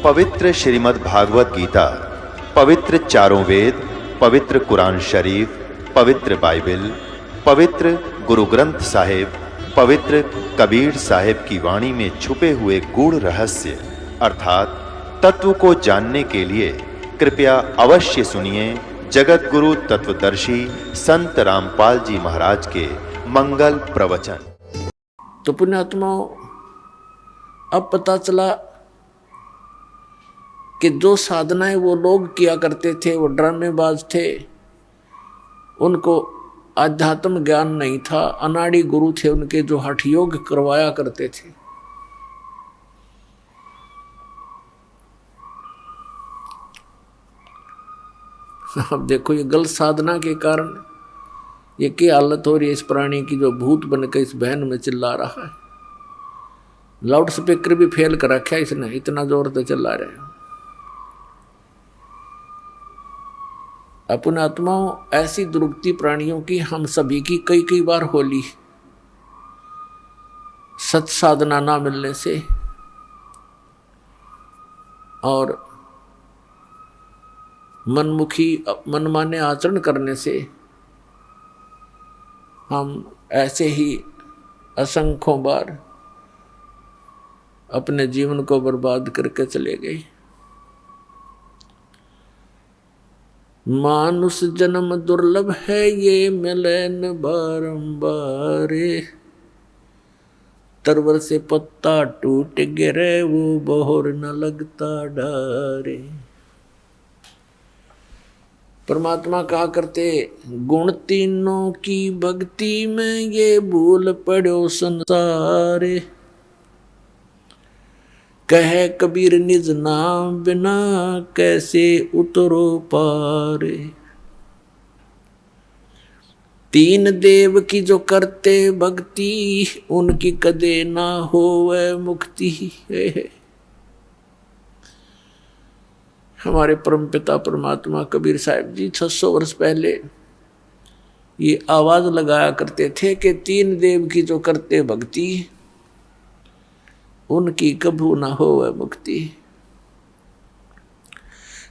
पवित्र श्रीमद् भागवत गीता, पवित्र चारों वेद, पवित्र कुरान शरीफ, पवित्र बाइबल, पवित्र गुरु ग्रंथ साहिब, पवित्र कबीर साहिब की वाणी में छुपे हुए गूढ़ रहस्य अर्थात तत्व को जानने के लिए कृपया अवश्य सुनिए जगत गुरु तत्वदर्शी संत रामपाल जी महाराज के मंगल प्रवचन। तो पुण्यात्माओं, अब पता चला कि जो साधनाएं वो लोग किया करते थे वो ड्रामेबाज थे, उनको आध्यात्म ज्ञान नहीं था। अनाड़ी गुरु थे उनके जो हठ योग करवाया करते थे। अब देखो ये गलत साधना के कारण ये क्या हालत हो रही है इस प्राणी की, जो भूत बनकर इस बहन में चिल्ला रहा है। लाउड स्पीकर भी फेल कर रखा है इसने, इतना जोर से चिल्ला रहे हैं। अपने आत्माओं, ऐसी दुर्गति प्राणियों की हम सभी की कई कई बार होली सत साधना ना मिलने से और मनमुखी मनमाने आचरण करने से हम ऐसे ही असंख्यों बार अपने जीवन को बर्बाद करके चले गए। मानुष जन्म दुर्लभ है ये मिलन बारंबार, तरवर से पत्ता टूट गिरे वो बहोर न लगता डारे। परमात्मा कहा करते, गुण तीनों की भक्ति में ये भूल पड़ो संसारे, कहे कबीर निज नाम बिना कैसे उतरो पारे। तीन देव की जो करते भक्ति उनकी कदे ना होवे मुक्ति। हमारे परमपिता परमात्मा कबीर साहिब जी 600 वर्ष पहले ये आवाज लगाया करते थे कि तीन देव की जो करते भक्ति उनकी कभू ना हो मुक्ति।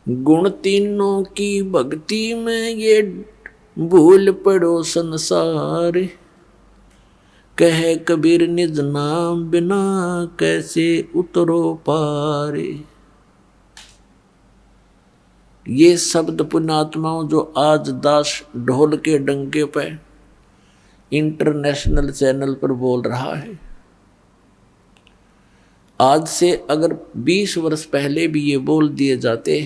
गुण तीनों की भक्ति में ये भूल पड़ो संसार, कहे कबीर निज नाम बिना कैसे उतरो पारे। ये शब्द पुण्यात्माओं जो आज दास ढोल के डंके पे इंटरनेशनल चैनल पर बोल रहा है, आज से अगर 20 वर्ष पहले भी ये बोल दिए जाते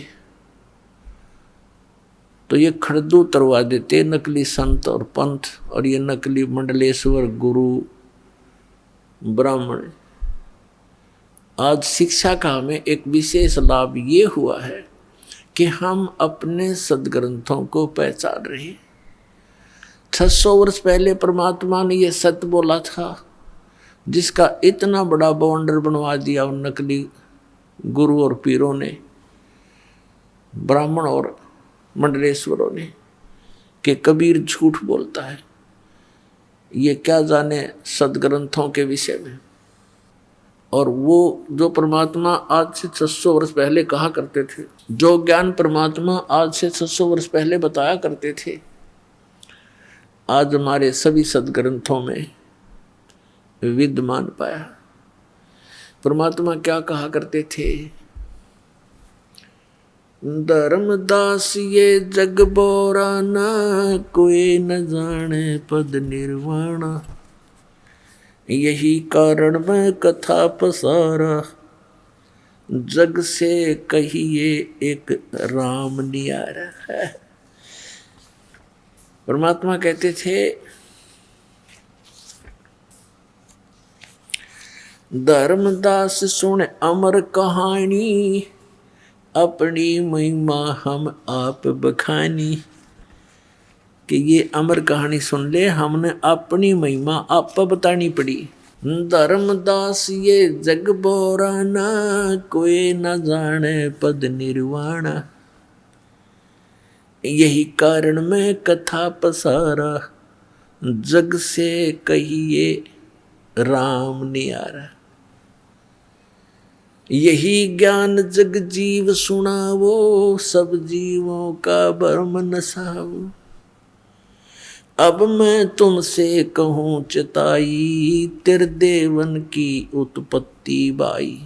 तो ये खड़दू उतरवा देते नकली संत और पंथ और ये नकली मंडलेश्वर गुरु ब्राह्मण। आज शिक्षा का हमें एक विशेष लाभ ये हुआ है कि हम अपने सदग्रंथों को पहचान रहे। 600 वर्ष पहले परमात्मा ने यह सत्य बोला था, जिसका इतना बड़ा बाउंडर बनवा दिया उन नकली गुरु और पीरों ने, ब्राह्मण और मंडलेश्वरों ने, कि कबीर झूठ बोलता है। ये क्या जाने सदग्रंथों के विषय में। और वो जो परमात्मा आज से 600 वर्ष पहले कहा करते थे, जो ज्ञान परमात्मा आज से 600 वर्ष पहले बताया करते थे, आज हमारे सभी सदग्रंथों में विद्यमान पाया। परमात्मा क्या कहा करते थे, धर्मदास ये जग बोरा ना कोई न जाने पद निर्वाणा, यही कारण मैं कथा पसारा, जग से कहिए एक राम नियारा है। परमात्मा कहते थे, धर्मदास सुन अमर कहानी, अपनी महिमा हम आप बखानी। कि ये अमर कहानी सुन ले, हमने अपनी महिमा आप बतानी पड़ी। धर्मदास ये जग बोरा ना कोई न जाने पद निर्वाणा, यही कारण मैं कथा पसारा, जग से कहिए राम नियारा। यही ज्ञान जग जीव सुनावो, सब जीवों का भरम नसावो। अब मैं तुमसे कहूँ चिताई, तेरे देवन की उत्पत्ति बाई।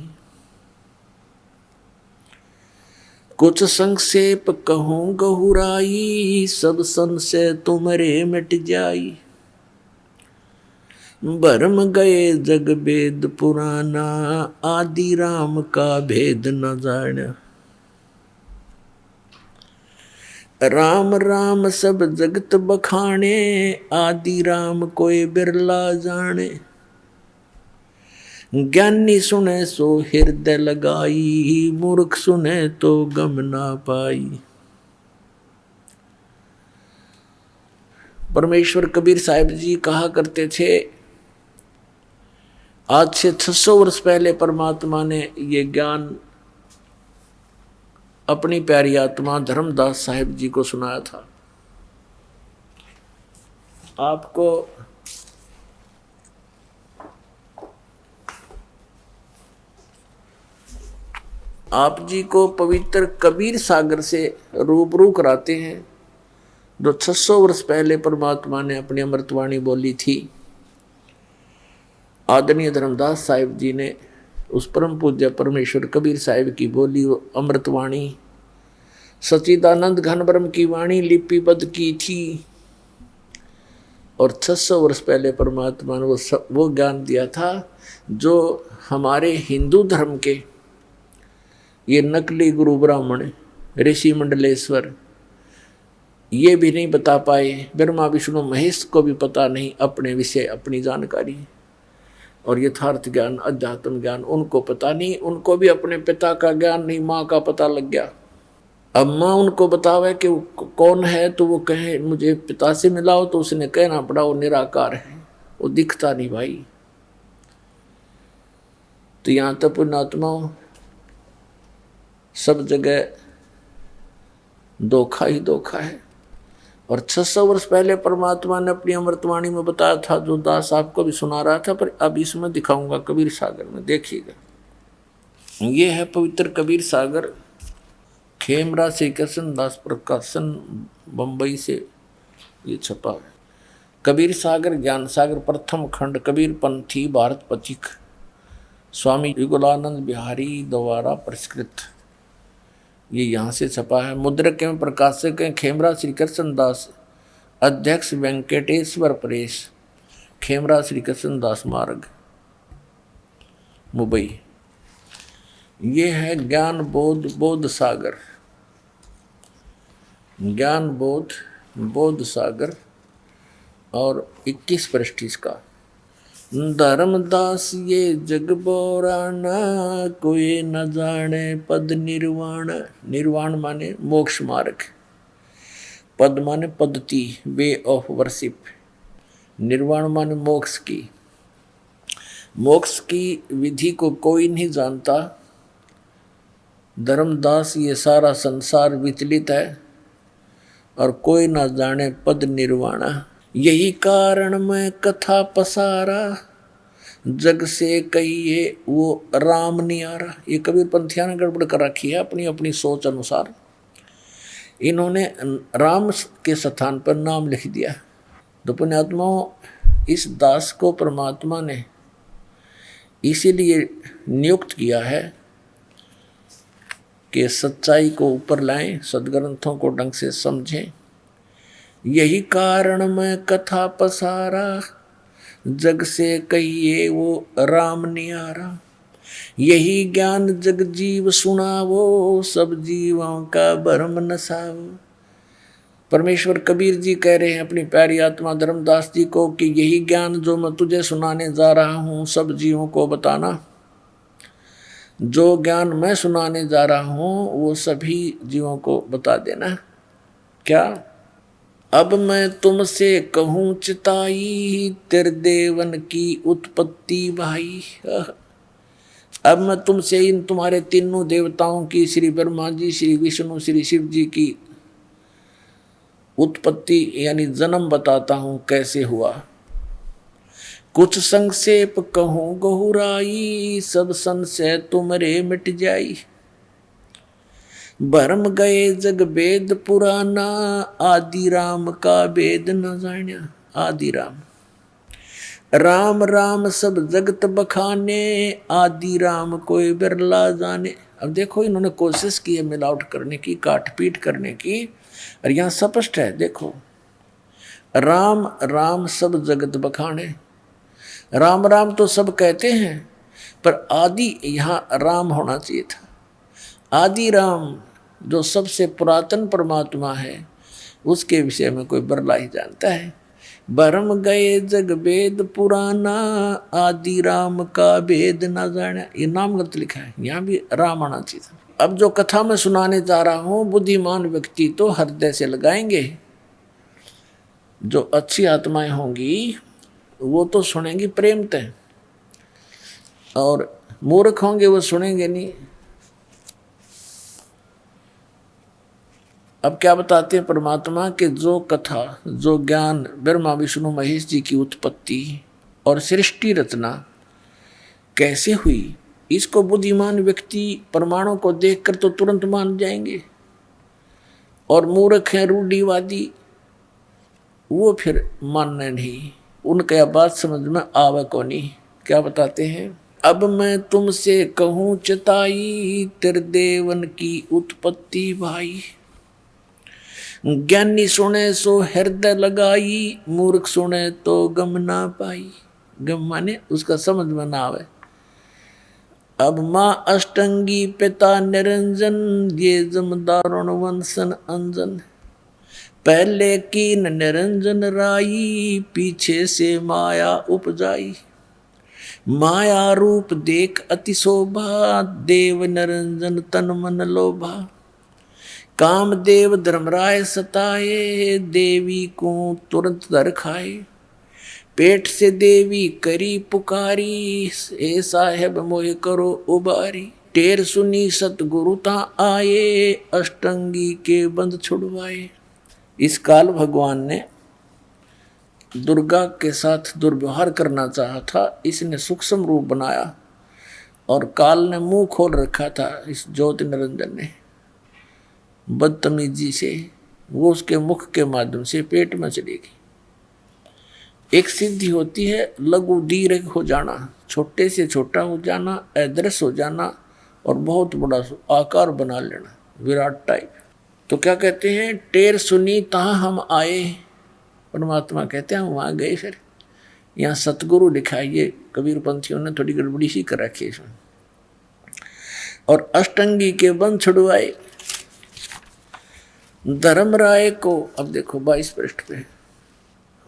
कुछ संक्षेप कहूँ गहुराई, सब संशय तुम्हारे मिट जाई। भरम गए जग वेद पुराना, आदि राम का भेद न जाना। राम राम सब जगत बखाने, आदि राम कोई बिरला जाने। ज्ञानी सुने सो हृदय लगाई, मूर्ख सुने तो गम ना पाई। परमेश्वर कबीर साहिब जी कहा करते थे, आज से 600 वर्ष पहले परमात्मा ने ये ज्ञान अपनी प्यारी आत्मा धर्मदास साहिब जी को सुनाया था। आपको आप जी को पवित्र कबीर सागर से रूबरू कराते हैं, जो 600 वर्ष पहले परमात्मा ने अपनी अमृतवाणी बोली थी। आदरणीय धर्मदास साहिब जी ने उस परम पूज्य परमेश्वर कबीर साहिब की बोली अमृतवाणी सच्चिदानंद घन ब्रह्म की वाणी लिपिबद्ध की थी। और 600 वर्ष पहले परमात्मा ने वो ज्ञान दिया था जो हमारे हिंदू धर्म के ये नकली गुरु ब्राह्मण ऋषि मंडलेश्वर ये भी नहीं बता पाए। ब्रह्मा विष्णु महेश को भी पता नहीं अपने विषय अपनी जानकारी और यथार्थ ज्ञान अध्यात्म ज्ञान उनको पता नहीं। उनको भी अपने पिता का ज्ञान नहीं, माँ का पता लग गया। अब माँ उनको बतावे कि कौन है तो वो कहे मुझे पिता से मिलाओ, तो उसने कहना पड़ा वो निराकार है, वो दिखता नहीं भाई। तो यहाँ तक पुण्यात्माओं सब जगह धोखा ही धोखा है। और 600 वर्ष पहले परमात्मा ने अपनी अमृतवाणी में बताया था, जो दास आपको भी सुना रहा था, पर अब इसमें दिखाऊंगा कबीर सागर में, देखिएगा। ये है पवित्र कबीर सागर, खेमरा श्री कृष्ण दास प्रकाशन बंबई से ये छपा है। कबीर सागर ज्ञान सागर प्रथम खंड कबीर पंथी भारत पथिक स्वामी युगलानंद बिहारी द्वारा परिष्कृत, ये यहाँ से छपा है। मुद्रक एवं प्रकाशक हैं खेमरा श्री कृष्ण दास, अध्यक्ष वेंकटेश्वर प्रेस, खेमरा श्री कृष्ण दास मार्ग मुंबई। ये है ज्ञान बोध सागर, ज्ञान बोध सागर और 21 पृष्ठ इसका। धर्मदास ये जग बोराना, कोई न जाने पद निर्वाण। निर्वाण माने मोक्ष मार्ग, पद माने पद्धति वे ऑफ वर्शिप, निर्वाण माने मोक्ष की। मोक्ष की विधि को कोई नहीं जानता। धर्मदास ये सारा संसार विचलित है और कोई ना जाने पद निर्वाणा। यही कारण मैं कथा पसारा, जग से कहिए वो राम नहीं आ रहा। ये कबीर पंथिया ने गड़बड़ कर रखी है अपनी अपनी सोच अनुसार। इन्होंने राम के स्थान पर नाम लिख दिया। तो पुण्यात्माओं इस दास को परमात्मा ने इसीलिए नियुक्त किया है कि सच्चाई को ऊपर लाएं, सदग्रंथों को ढंग से समझें। यही कारण मैं कथा पसारा, जग से कहिए वो राम नियारा। यही ज्ञान जग जीव सुनावो, सब जीवों का भरम नसावो। परमेश्वर कबीर जी कह रहे हैं अपनी प्यारी आत्मा धर्मदास जी को कि यही ज्ञान जो मैं तुझे सुनाने जा रहा हूँ सब जीवों को बताना। जो ज्ञान मैं सुनाने जा रहा हूँ वो सभी जीवों को बता देना। क्या? अब मैं तुमसे कहूँ चिताई, तेरे देवन की उत्पत्ति भाई। अब मैं तुमसे इन तुम्हारे तीनों देवताओं की, श्री ब्रह्मा जी, श्री विष्णु, श्री शिव जी की उत्पत्ति यानी जन्म बताता हूँ कैसे हुआ। कुछ संक्षेप कहूँ गहुराई, सब संशय तुमरे मिट जाई। भरम गए जग वेद पुराना, आदि राम का वेद न जान्या। आदि राम, राम राम सब जगत बखाने, आदि राम कोई बिरला जाने। अब देखो इन्होंने कोशिश की है मिलावट करने की, काट पीट करने की, और यहाँ स्पष्ट है देखो, राम राम सब जगत बखाने। राम राम तो सब कहते हैं, पर आदि यहाँ राम होना चाहिए था। आदि राम जो सबसे पुरातन परमात्मा है, उसके विषय में कोई बरला ही जानता है। भरम गए जग वेद पुराना, आदि राम का वेद न जाना। ये नाम गलत लिखा है, यहाँ भी राम आना चाहिए था। अब जो कथा मैं सुनाने जा रहा हूँ, बुद्धिमान व्यक्ति तो हृदय से लगाएंगे, जो अच्छी आत्माएं होंगी वो तो सुनेंगी प्रेम तय, और मूर्ख होंगे वो सुनेंगे नहीं। अब क्या बताते हैं परमात्मा के, जो कथा जो ज्ञान ब्रह्मा विष्णु महेश जी की उत्पत्ति और सृष्टि रचना कैसे हुई, इसको बुद्धिमान व्यक्ति प्रमाणों को देखकर तो तुरंत मान जाएंगे, और मूर्ख हैं रूढ़िवादी वो फिर मानने नहीं, उनका बात समझ में आवे को नहीं। क्या बताते हैं, अब मैं तुमसे कहूँ चताई, त्रिदेवन की उत्पत्ति भाई। ज्ञानी सुने सो हृदय लगाई, मूर्ख सुने तो गम ना पाई। गम माने उसका समझ में ना आवे। अब माँ अष्टंगी पिता निरंजन, ये जमदारुण वंशन अंजन। पहले कीन निरंजन राई, पीछे से माया उपजाई। माया रूप देख अति शोभा, देव निरंजन तन मन लोभा। कामदेव धर्मराय सताए, देवी को तुरंत दर खाए। पेट से देवी करी पुकारी, ए साहेब मोह करो उबारी। टेर सुनी सतगुरु ता आए, अष्टंगी के बंद छुड़वाए। इस काल भगवान ने दुर्गा के साथ दुर्व्यवहार करना चाहा था, इसने सूक्ष्म रूप बनाया, और काल ने मुंह खोल रखा था इस ज्योति निरंजन ने बदतमीजी से। वो उसके मुख के माध्यम से पेट में चली गई। एक सिद्धि होती है लघु दीर्घ हो जाना, छोटे से छोटा हो जाना, अदृश्य हो जाना, और बहुत बड़ा आकार बना लेना, विराट टाइप। तो क्या कहते हैं, टेर सुनी तहाँ हम आए। परमात्मा कहते हैं हम वहाँ गए। फिर यहाँ सतगुरु लिखा है, ये कबीर पंथियों ने थोड़ी गड़बड़ी सी कर रखी है इसमें। और अष्टंगी के बंध छुड़वाए। धर्मराय को, अब देखो 22 पृष्ठ पे,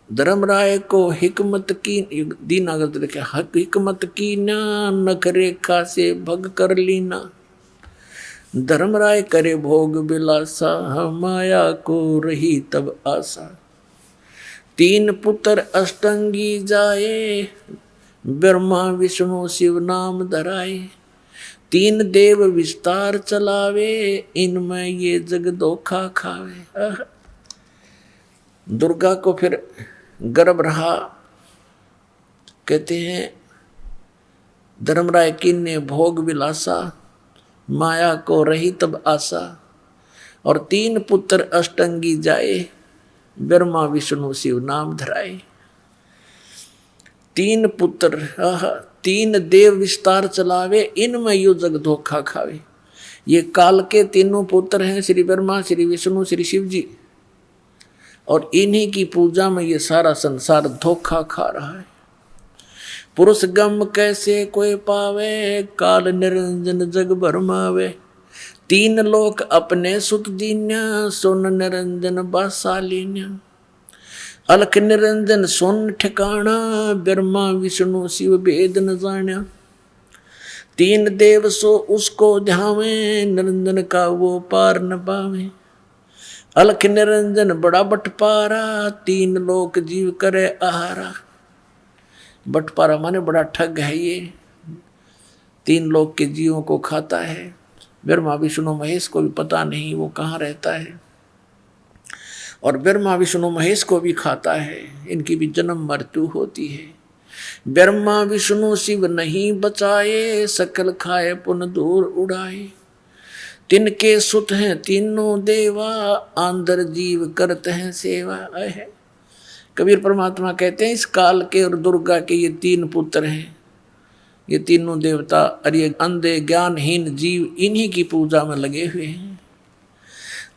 धर्मराय को हिकमत की, दीनागत लिखा, हिकमत की ना, नख रेखा से भग कर लीना। धर्मराय करे भोग बिलासा, माया को रही तब आशा। 3 पुत्र अष्टंगी जाए, ब्रह्मा विष्णु शिव नाम धराए। 3 देव विस्तार चलावे, इनमें ये जग धोखा खावे। दुर्गा को फिर गर्भ रहा। कहते हैं धर्मराय किन्ने भोग विलासा, माया को रही तब आशा। और 3 पुत्र अष्टंगी जाए, ब्रह्मा विष्णु शिव नाम धराए। 3 पुत्र, 3 देव विस्तार चलावे, इनमें यो जग धोखा खावे। ये काल के तीनों पुत्र हैं, श्री ब्रह्मा, श्री विष्णु, श्री शिव जी, और इन्हीं की पूजा में ये सारा संसार धोखा खा रहा है। पुरुष गम कैसे कोई पावे, काल निरंजन जग भरमावे। 3 लोक अपने सुत दीन्या, सुन निरंजन बासालीन्या। अलख निरंजन सुन ठिकाना, ब्रह्मा विष्णु शिव भेद न जान्या। 3 देव सो उसको ध्यावे, निरंजन का वो पार न पावे। अलख निरंजन बड़ा बटपारा, 3 लोक जीव करे आहारा। बटपारा माने बड़ा ठग है ये, 3 लोक के जीवों को खाता है। ब्रह्मा विष्णु महेश को भी पता नहीं वो कहाँ रहता है, और ब्रह्मा विष्णु महेश को भी खाता है। इनकी भी जन्म मृत्यु होती है। ब्रह्मा विष्णु शिव नहीं बचाए, सकल खाए पुन दूर उड़ाए। तिनके सुत हैं तीनों देवा, आंदर जीव करते हैं सेवा है। कबीर परमात्मा कहते हैं इस काल के और दुर्गा के ये तीन पुत्र हैं, ये तीनों देवता और ये अंधे ज्ञानहीन जीव इन्हीं की पूजा में लगे हुए हैं।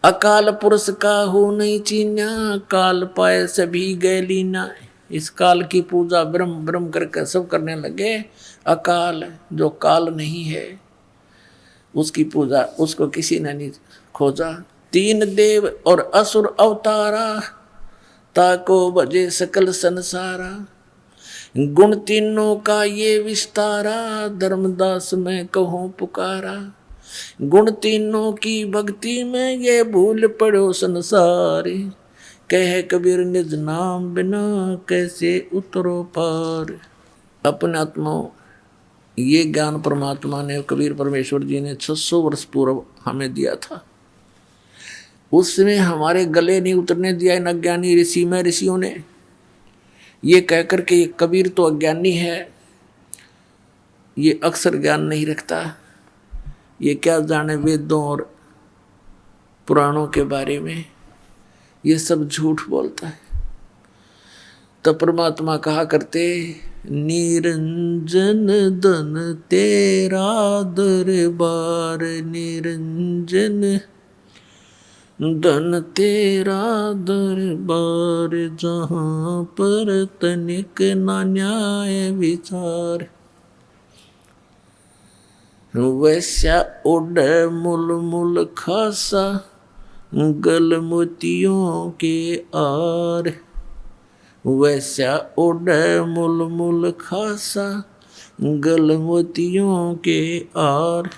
अकाल पुरुष का हो नहीं चीन्या, काल पाए सभी गए लीना। इस काल की पूजा ब्रह्म ब्रह्म करके सब करने लगे। अकाल जो काल नहीं है उसकी पूजा उसको किसी ने नहीं खोजा। तीन देव और असुर अवतारा, ताको भजे सकल संसारा। गुण तीनों का ये विस्तारा, धर्मदास मैं कहूँ पुकारा। गुण तीनों की भक्ति में ये भूल पड़ो संसार, कह कबीर निज नाम बिना कैसे उतरो पार। अपने आत्मा ये ज्ञान परमात्मा ने कबीर परमेश्वर जी ने 600 वर्ष पूर्व हमें दिया था। उसमें हमारे गले नहीं उतरने दिया इन अज्ञानी ऋषि में ऋषियों ने, ये कहकर के ये कबीर तो अज्ञानी है, ये अक्सर ज्ञान नहीं रखता, ये क्या जाने वेदों और पुराणों के बारे में, ये सब झूठ बोलता है। तो परमात्मा कहा करते निरंजन धन तेरा दरबार, निरंजन धन तेरा दरबार, जहाँ पर तनिक ना न्याय विचार। वैसा उड़ मुल मुल खासा, गल मोतियों के आर। वैसा उड़ मुल मुल खासा, गल मोतियों के आर।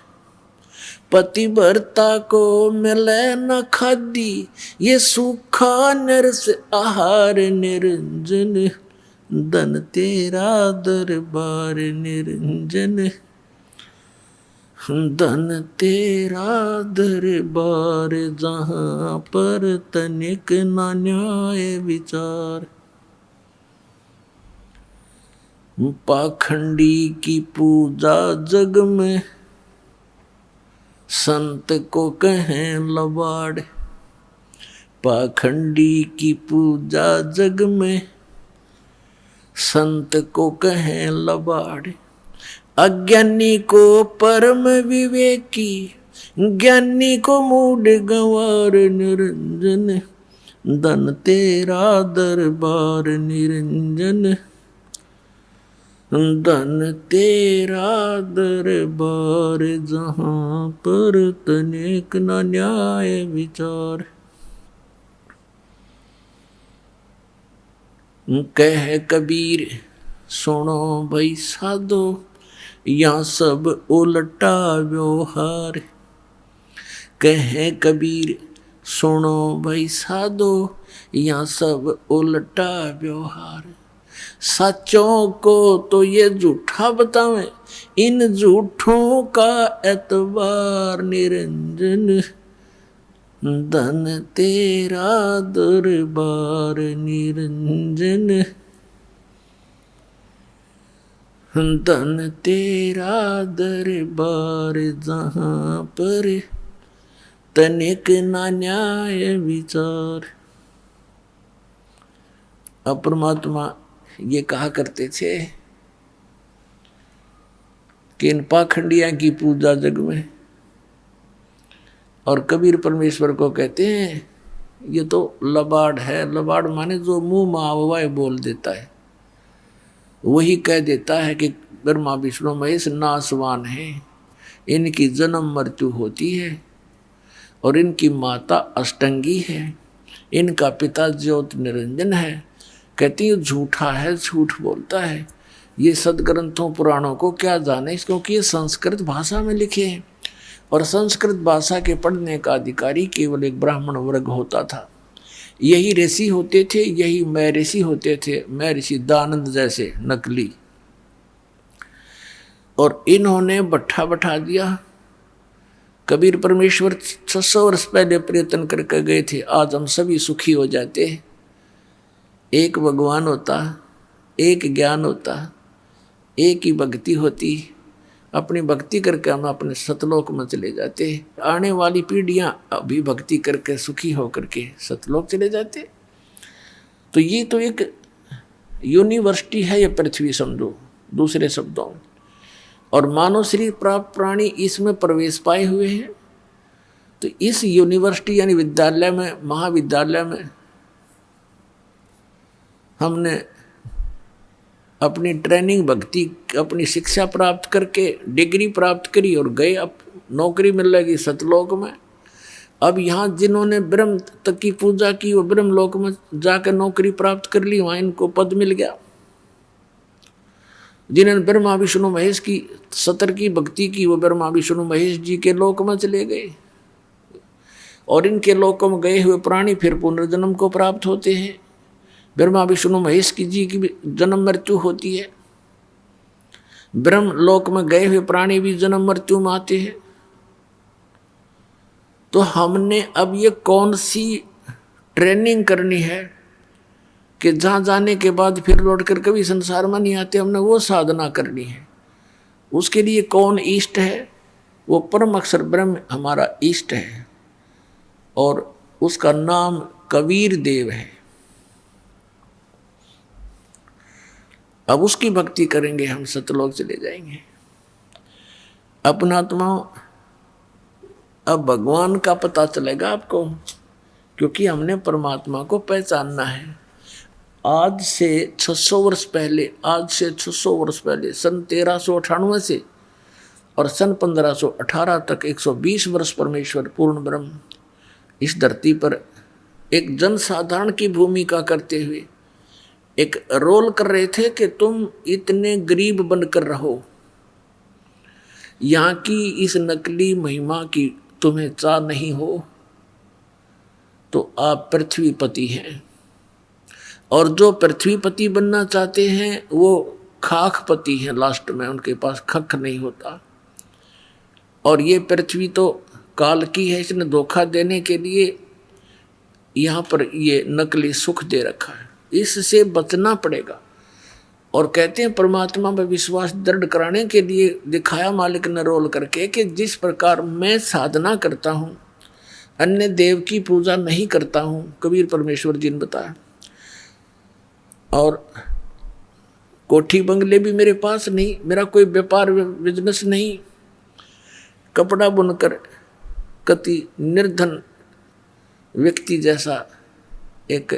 पतिव्रता को मिले न खादी, ये सूखा नरस आहार। निरंजन धन तेरा दरबार, निरंजन धन तेरा दरबार, जहाँ पर तनिक ना न्याय विचार। पाखंडी की पूजा जग में, संत को कहें लबाड़। पाखंडी की पूजा जग में, संत को कहें लबाड़। अज्ञानी को परम विवेकी, ज्ञानी को मूड गंवार। निरंजन धन तेरा दरबार, निरंजन धन तेरा दरबार, जहाँ पर तनिक न न्याय विचार। कह कबीर सुनो भाई साधो, यहाँ सब उल्टा व्यवहार। कहे कबीर सुनो भाई साधो, यहाँ सब उल्टा व्यवहार। सच्चों को तो ये झूठा बतावे, इन झूठों का एतबार। निरंजन धन तेरा दरबार, निरंजन धन तेरा दरबार, जहाँ पर तनिक ना न्याय विचार। अब परमात्मा ये कहा करते थे कि इन पाखंडिया की पूजा जग में, और कबीर परमेश्वर को कहते हैं ये तो लबाड़ है। लबाड़ माने जो मुंह माववाए बोल देता है, वही कह देता है कि ब्रह्मा विष्णु महेश नासवान है, इनकी जन्म मृत्यु होती है और इनकी माता अष्टंगी है, इनका पिता ज्योत निरंजन है। कहती है झूठा है, झूठ बोलता है, ये सदग्रंथों पुराणों को क्या जाने, क्योंकि ये संस्कृत भाषा में लिखे हैं और संस्कृत भाषा के पढ़ने का अधिकारी केवल एक ब्राह्मण वर्ग होता था। यही ऋषि होते थे, यही मैं ऋषि होते थे, मैं ऋषि दानंद जैसे नकली। और इन्होंने बट्ठा बैठा दिया। कबीर परमेश्वर 600 वर्ष पहले प्रयत्न करके गए थे, आज हम सभी सुखी हो जाते। एक भगवान होता, एक ज्ञान होता, एक ही भक्ति होती, अपनी भक्ति करके हम अपने सतलोक में चले जाते। आने वाली पीढ़ियां अभी भक्ति करके सुखी होकर के सतलोक चले जाते। तो ये तो एक यूनिवर्सिटी है ये पृथ्वी, समझो दूसरे शब्दों में। और मानव शरीर प्राप्त प्राणी इसमें प्रवेश पाए हुए हैं। तो इस यूनिवर्सिटी यानी विद्यालय में, महाविद्यालय में हमने अपनी ट्रेनिंग भक्ति, अपनी शिक्षा प्राप्त करके डिग्री प्राप्त करी और गए, अब नौकरी मिल लगी सतलोक में। अब यहाँ जिन्होंने ब्रह्म तक की पूजा की वो ब्रह्म लोक में जाकर नौकरी प्राप्त कर ली, वहाँ इनको पद मिल गया। जिन्होंने ब्रह्मा विष्णु महेश की सतर की भक्ति की वो ब्रह्मा विष्णु महेश जी के लोक में चले गए। और इनके लोक में गए हुए प्राणी फिर पुनर्जन्म को प्राप्त होते हैं। ब्रह्मा विष्णु महेश की जी की जन्म मृत्यु होती है। ब्रह्म लोक में गए हुए प्राणी भी जन्म मृत्यु में आते हैं। तो हमने अब ये कौन सी ट्रेनिंग करनी है कि जहाँ जाने के बाद फिर लौट कर कभी संसार में नहीं आते, हमने वो साधना करनी है। उसके लिए कौन इष्ट है? वो परम अक्षर ब्रह्म हमारा इष्ट है और उसका नाम कबीर देव है। अब उसकी भक्ति करेंगे हम, सतलोक चले जाएंगे। अपना आत्मा अब भगवान का पता चलेगा आपको, क्योंकि हमने परमात्मा को पहचानना है। आज से 600 वर्ष पहले, सन 1398 से और सन 1518 तक 120 वर्ष परमेश्वर पूर्ण ब्रह्म इस धरती पर एक जनसाधारण की भूमिका करते हुए एक रोल कर रहे थे कि तुम इतने गरीब बनकर रहो, यहाँ की इस नकली महिमा की तुम्हें चाह नहीं हो, तो आप पृथ्वीपति हैं। और जो पृथ्वीपति बनना चाहते हैं वो खाकपति हैं, लास्ट में उनके पास खक नहीं होता। और ये पृथ्वी तो काल की है, इसने धोखा देने के लिए यहाँ पर ये नकली सुख दे रखा है, इससे बचना पड़ेगा। और कहते हैं परमात्मा में विश्वास दृढ़ कराने के लिए दिखाया मालिक ने रोल करके कि जिस प्रकार मैं साधना करता हूँ, अन्य देव की पूजा नहीं करता हूँ, कबीर परमेश्वर जी ने बताया। और कोठी बंगले भी मेरे पास नहीं, मेरा कोई व्यापार बिजनेस नहीं, कपड़ा बुनकर कति निर्धन व्यक्ति जैसा एक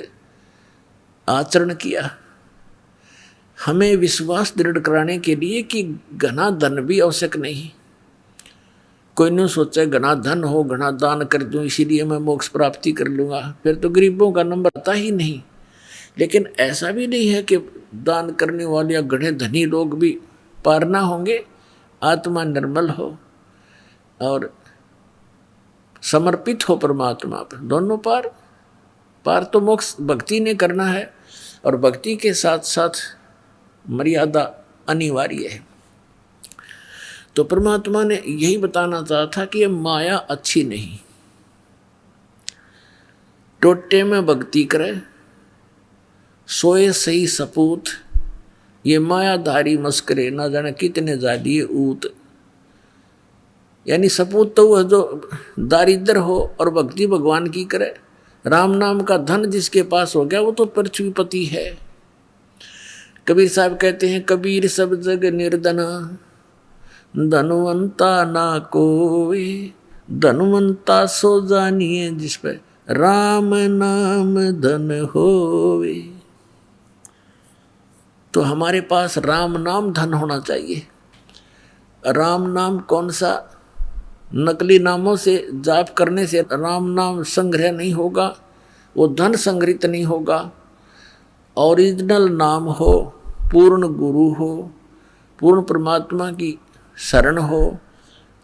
आचरण किया। हमें विश्वास दृढ़ कराने के लिए कि घना धन भी आवश्यक नहीं। कोई नहीं सोचे घना धन हो, घना दान कर दूं, इसीलिए मैं मोक्ष प्राप्ति कर लूँगा, फिर तो गरीबों का नंबर आता ही नहीं। लेकिन ऐसा भी नहीं है कि दान करने वाले या घने धनी लोग भी पार ना होंगे। आत्मा निर्मल हो और समर्पित हो परमात्मा पर, दोनों पार। पार तो मोक्ष भक्ति ने करना है और भक्ति के साथ साथ मर्यादा अनिवार्य है। तो परमात्मा ने यही बताना चाहा था कि ये माया अच्छी नहीं। टोटे में भक्ति करे, सोए सही सपूत, ये मायाधारी मस्करे ना जाने कितने जादिए ऊत। यानी सपूत तो वह जो दारिद्र हो और भक्ति भगवान की करे। राम नाम का धन जिसके पास हो गया वो तो पृथ्वीपति है। कबीर साहब कहते हैं, कबीर सब जग निर्धना, धनवंता ना कोई, धनवंता सो जानिए जिस पे राम नाम धन होवे। तो हमारे पास राम नाम धन होना चाहिए। राम नाम कौन सा? नकली नामों से जाप करने से राम नाम संग्रह नहीं होगा, वो धन संग्रहित नहीं होगा। ओरिजिनल नाम हो, पूर्ण गुरु हो, पूर्ण परमात्मा की शरण हो,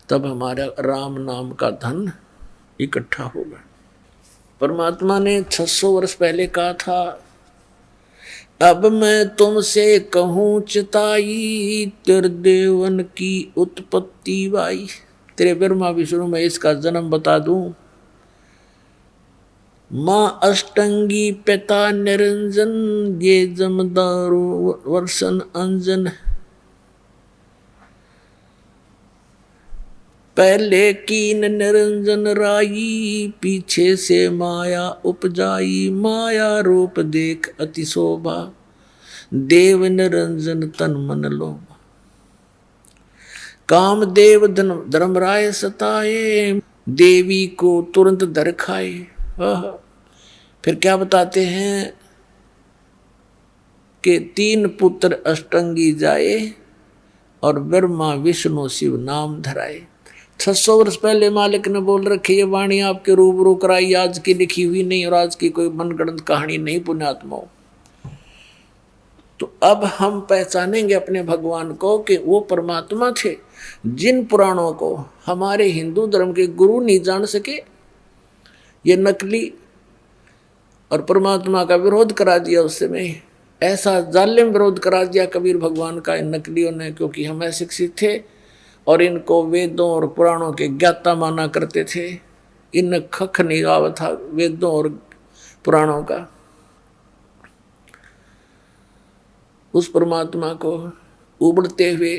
तब हमारा राम नाम का धन इकट्ठा होगा। परमात्मा ने 600 वर्ष पहले कहा था, अब मैं तुमसे कहूँ चिताई, तेरे देवन की उत्पत्ति वाई। तेरे ब्रह्मा विष्णु महेश का जन्म बता दूं। माँ अष्टंगी पिता निरंजन, ये जमदारू वर्षन अंजन। पहले कीन निरंजन राई, पीछे से माया उपजाई, माया रूप देख अति शोभा, देव निरंजन तन मन लोभा। कामदेव धर्मराय सताए, देवी को तुरंत धर खाए। फिर क्या बताते हैं कि 3 पुत्र अष्टंगी जाए और ब्रह्मा विष्णु शिव नाम धराए। 600 वर्ष पहले मालिक ने बोल रखी ये वाणी आपके रूबरू कराई, आज की लिखी हुई नहीं और आज की कोई मनगढ़ंत कहानी नहीं पुण्यात्माओं। तो अब हम पहचानेंगे अपने भगवान को कि वो परमात्मा थे जिन पुराणों को हमारे हिंदू धर्म के गुरु नहीं जान सके। ये नकली और परमात्मा का विरोध करा दिया उस समय, ऐसा जालिम विरोध करा दिया कबीर भगवान का इन नकलियों ने, क्योंकि हम अशिक्षित थे और इनको वेदों और पुराणों के ज्ञाता माना करते थे। इन खख नहीं आवा था वेदों और पुराणों का। उस परमात्मा को उबलते हुए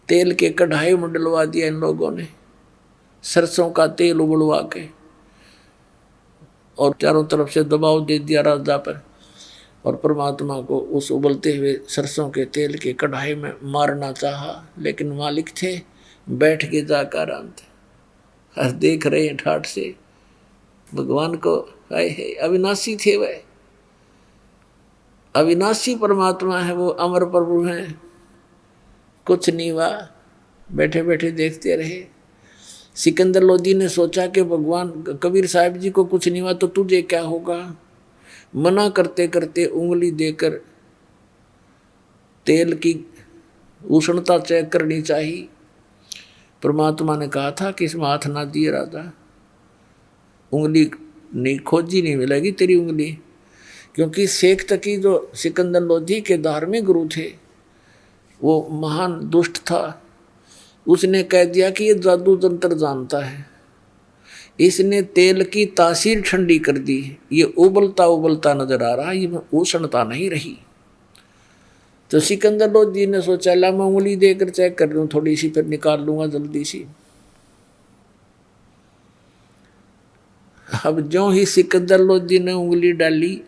तेल के कढ़ाई में डलवा दिया इन लोगों ने, सरसों का तेल उबलवा के, और चारों तरफ से दबाव दे दिया राजा पर, और परमात्मा को उस उबलते हुए सरसों के तेल के कढ़ाई में मारना चाहा, लेकिन मालिक थे बैठ के जाकर आराम थे। हर देख रहे हैं ठाठ से भगवान को, आए है अविनाशी थे वह, अविनाशी परमात्मा है वो, अमर प्रभु हैं। कुछ नहीं हुआ, बैठे बैठे देखते रहे। सिकंदर लोधी ने सोचा कि भगवान कबीर साहब जी को कुछ नहीं हुआ तो तुझे क्या होगा। मना करते करते उंगली देकर तेल की उष्णता चेक करनी चाहिए। परमात्मा ने कहा था कि इसमें हाथ ना दिए राजा, उंगली नहीं खोजी नहीं मिलेगी तेरी उंगली, क्योंकि शेख तकी जो सिकंदर लोधी के धार्मिक गुरु थे वो महान दुष्ट था। उसने कह दिया कि ये जादू तंत्र जानता है, इसने तेल की तासीर ठंडी कर दी, ये उबलता उबलता नजर आ रहा है, ये उष्णता नहीं रही। तो सिकंदर लोधी ने सोचा ला मैं उंगली देकर चेक कर लूँ थोड़ी सी, फिर निकाल लूंगा जल्दी सी। अब जो ही सिकंदर लोधी ने उंगली डाली,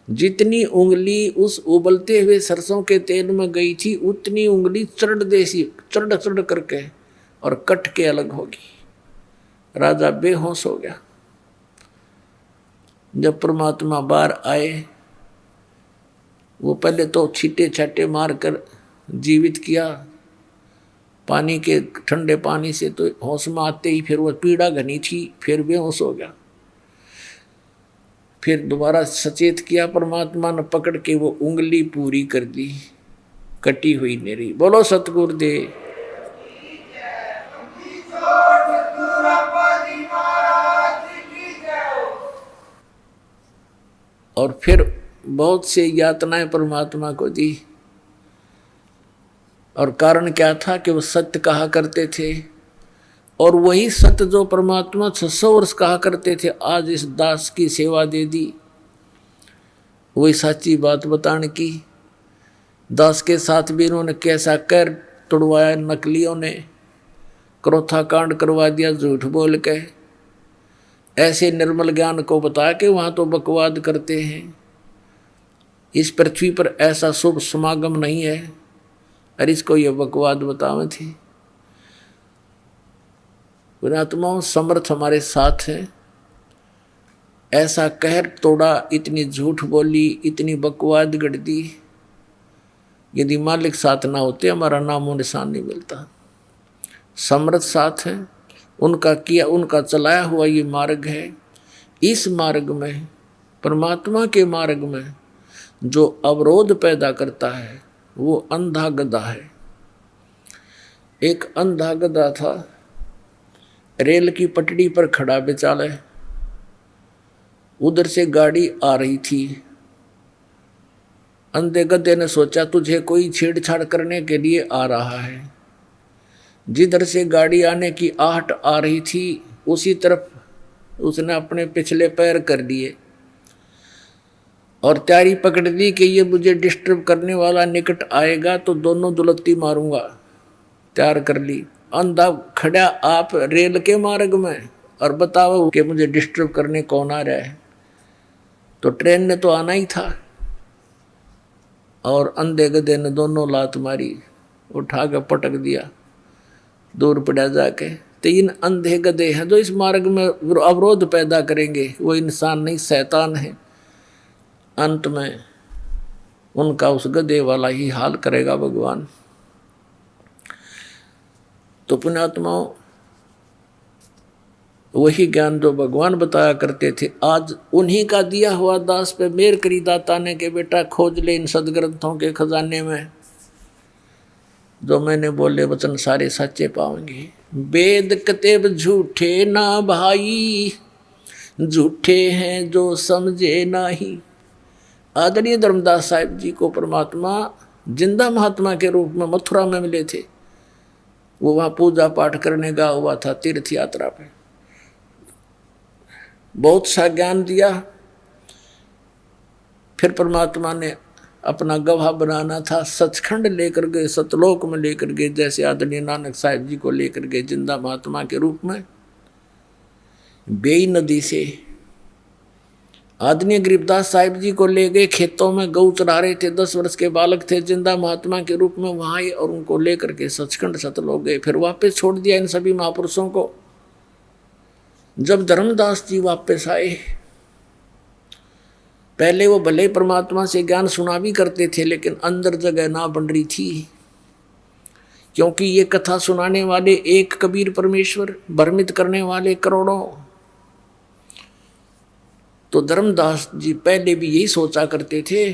जितनी उंगली उस उबलते हुए सरसों के तेल में गई थी उतनी उंगली चढ़ देसी चढ़ चढ़ करके और कट के अलग होगी। राजा बेहोश हो गया। जब परमात्मा बाहर आए, वो पहले तो छींटे छाटे मार कर जीवित किया पानी के ठंडे पानी से, तो होश में आते ही फिर वो पीड़ा घनी थी, फिर बेहोश हो गया। फिर दोबारा सचेत किया, परमात्मा ने पकड़ के वो उंगली पूरी कर दी, कटी हुई नहीं। बोलो सतगुरुदेव। और फिर बहुत से यातनाएं परमात्मा को दी, और कारण क्या था कि वो सत्य कहा करते थे, और वही सत्य जो परमात्मा 600 वर्ष कहा करते थे आज इस दास की सेवा दे दी। वही सच्ची बात बताने की। दास के साथ भी इन्होंने कैसा कर तोड़वाया नकलियों ने, क्रोथा कांड करवा दिया झूठ बोल के। ऐसे निर्मल ज्ञान को बता के वहाँ तो बकवाद करते हैं। इस पृथ्वी पर ऐसा शुभ समागम नहीं है, और इसको ये बकवाद बतावे थे। पुण्यात्माओं समर्थ हमारे साथ है, ऐसा कहर तोड़ा, इतनी झूठ बोली, इतनी बकवाद गढ़ दी। यदि मालिक साथ ना होते हमारा नामो निशान नहीं मिलता। समर्थ साथ है, उनका किया उनका चलाया हुआ ये मार्ग है। इस मार्ग में, परमात्मा के मार्ग में जो अवरोध पैदा करता है वो अंधा गधा है। एक अंधा गधा था, रेल की पटड़ी पर खड़ा बेचारा, उधर से गाड़ी आ रही थी। अंधे गधे ने सोचा तुझे कोई छेड़छाड़ करने के लिए आ रहा है। जिधर से गाड़ी आने की आहट आ रही थी उसी तरफ उसने अपने पिछले पैर कर लिए और तैयारी पकड़ ली कि ये मुझे डिस्टर्ब करने वाला निकट आएगा तो दोनों दुलत्ती मारूंगा। तैयार कर ली। अंधा खड़ा आप रेल के मार्ग में और बताओ कि मुझे डिस्टर्ब करने कौन आ रहा है। तो ट्रेन ने तो आना ही था, और अंधे गधे ने दोनों लात मारी, उठा के पटक दिया, दूर पड़ा जाके। तीन अंधे गधे हैं जो इस मार्ग में अवरोध पैदा करेंगे, वो इंसान नहीं शैतान है। अंत में उनका उस गधे वाला ही हाल करेगा भगवान। तो पुण्यात्माओं, वही ज्ञान जो भगवान बताया करते थे, आज उन्हीं का दिया हुआ दास पे मेर करी दाता ने के बेटा खोज ले इन सदग्रंथों के खजाने में, जो मैंने बोले वचन सारे सच्चे पाओगे। वेद कतेब झूठे ना भाई, झूठे हैं जो समझे नाही। आदरणीय धर्मदास साहिब जी को परमात्मा जिंदा महात्मा के रूप में मथुरा में मिले थे। वो वहाँ पूजा पाठ करने गया हुआ था तीर्थ यात्रा पे, बहुत सा ज्ञान दिया। फिर परमात्मा ने अपना गवाह बनाना था, सचखंड लेकर गए, सतलोक में लेकर गए, जैसे आदरणीय नानक साहिब जी को लेकर गए जिंदा महात्मा के रूप में। बेई नदी से आदरणीय गरीबदास साहिब जी को ले गए, खेतों में गऊ चरा रहे थे, 10 वर्ष के बालक थे, जिंदा महात्मा के रूप में वहाँ आए और उनको लेकर के सचखंड सतलोक गए। फिर वापस छोड़ दिया इन सभी महापुरुषों को। जब धर्मदास जी वापस आए, पहले वो भले परमात्मा से ज्ञान सुना भी करते थे, लेकिन अंदर जगह ना बन रही थी, क्योंकि ये कथा सुनाने वाले एक कबीर परमेश्वर, भ्रमित करने वाले करोड़ों। तो धर्मदास जी पहले भी यही सोचा करते थे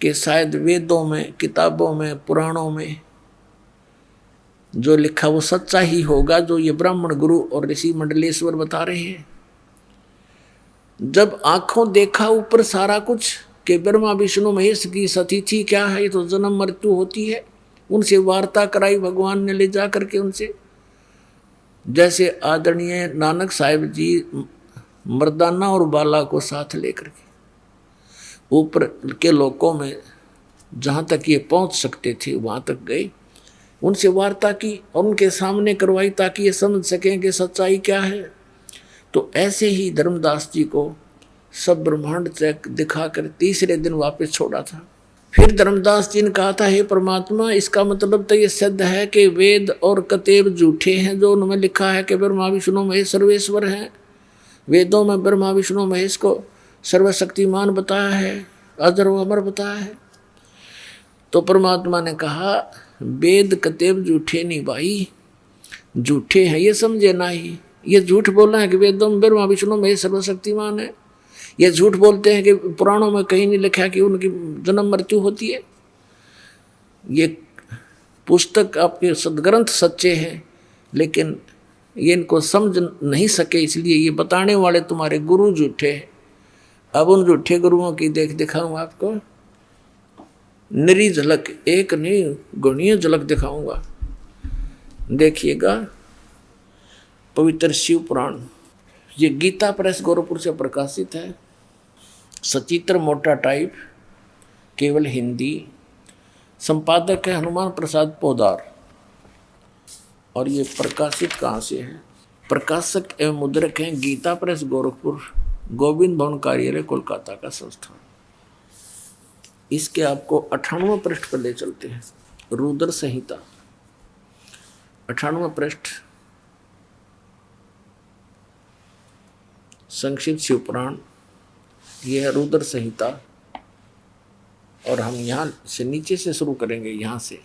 कि शायद वेदों में, किताबों में, पुराणों में जो लिखा वो सच्चा ही होगा, जो ये ब्राह्मण गुरु और ऋषि मंडलेश्वर बता रहे हैं। जब आंखों देखा ऊपर सारा कुछ कि ब्रह्मा विष्णु महेश की सतिथि क्या है, तो जन्म मृत्यु होती है, उनसे वार्ता कराई भगवान ने ले जा करके उनसे। जैसे आदरणीय नानक साहिब जी मर्दाना और बाला को साथ लेकर के ऊपर के लोकों में जहाँ तक ये पहुँच सकते थे वहाँ तक गए, उनसे वार्ता की और उनके सामने करवाई ताकि ये समझ सकें कि सच्चाई क्या है। तो ऐसे ही धर्मदास जी को सब ब्रह्मांड चेक दिखाकर तीसरे दिन वापस छोड़ा था। फिर धर्मदास जी ने कहा था, हे परमात्मा, इसका मतलब तो ये सिद्ध है कि वेद और कतेब झूठे हैं, जो उनमें लिखा है कि ब्रह्मा विष्णु महेश सर्वेश्वर हैं। वेदों में ब्रह्मा विष्णु महेश को सर्वशक्तिमान बताया है, अजर व अमर बताया है। तो परमात्मा ने कहा, वेद कतेब झूठे नहीं भाई, झूठे हैं ये समझे ना ही। ये झूठ बोलना है कि वेदों में ब्रह्मा विष्णु महेश सर्वशक्तिमान है। ये झूठ बोलते हैं कि पुराणों में कहीं नहीं लिखा कि उनकी जन्म मृत्यु होती है। ये पुस्तक आपके सदग्रंथ सच्चे हैं, लेकिन ये इनको समझ नहीं सके, इसलिए ये बताने वाले तुम्हारे गुरु झूठे हैं। अब उन झूठे गुरुओं की देख दिखाऊं आपको, निरी झलक, एक नहीं गुणीय झलक दिखाऊंगा। देखिएगा पवित्र शिव पुराण, ये गीता प्रेस गोरखपुर से प्रकाशित है, सचित्र मोटा टाइप, केवल हिंदी। संपादक है हनुमान प्रसाद पोदार। और ये प्रकाशित कहाँ से है? प्रकाशक एवं मुद्रक हैं गीता प्रेस गोरखपुर, गोविंद भवन कार्यालय कोलकाता का संस्थान। इसके आपको 98वें पृष्ठ पर ले चलते हैं। रुद्र संहिता 98वां पृष्ठ, संक्षिप्त शिव पुराण, यह है रुद्र संहिता। और हम यहाँ से नीचे से शुरू करेंगे, यहाँ से।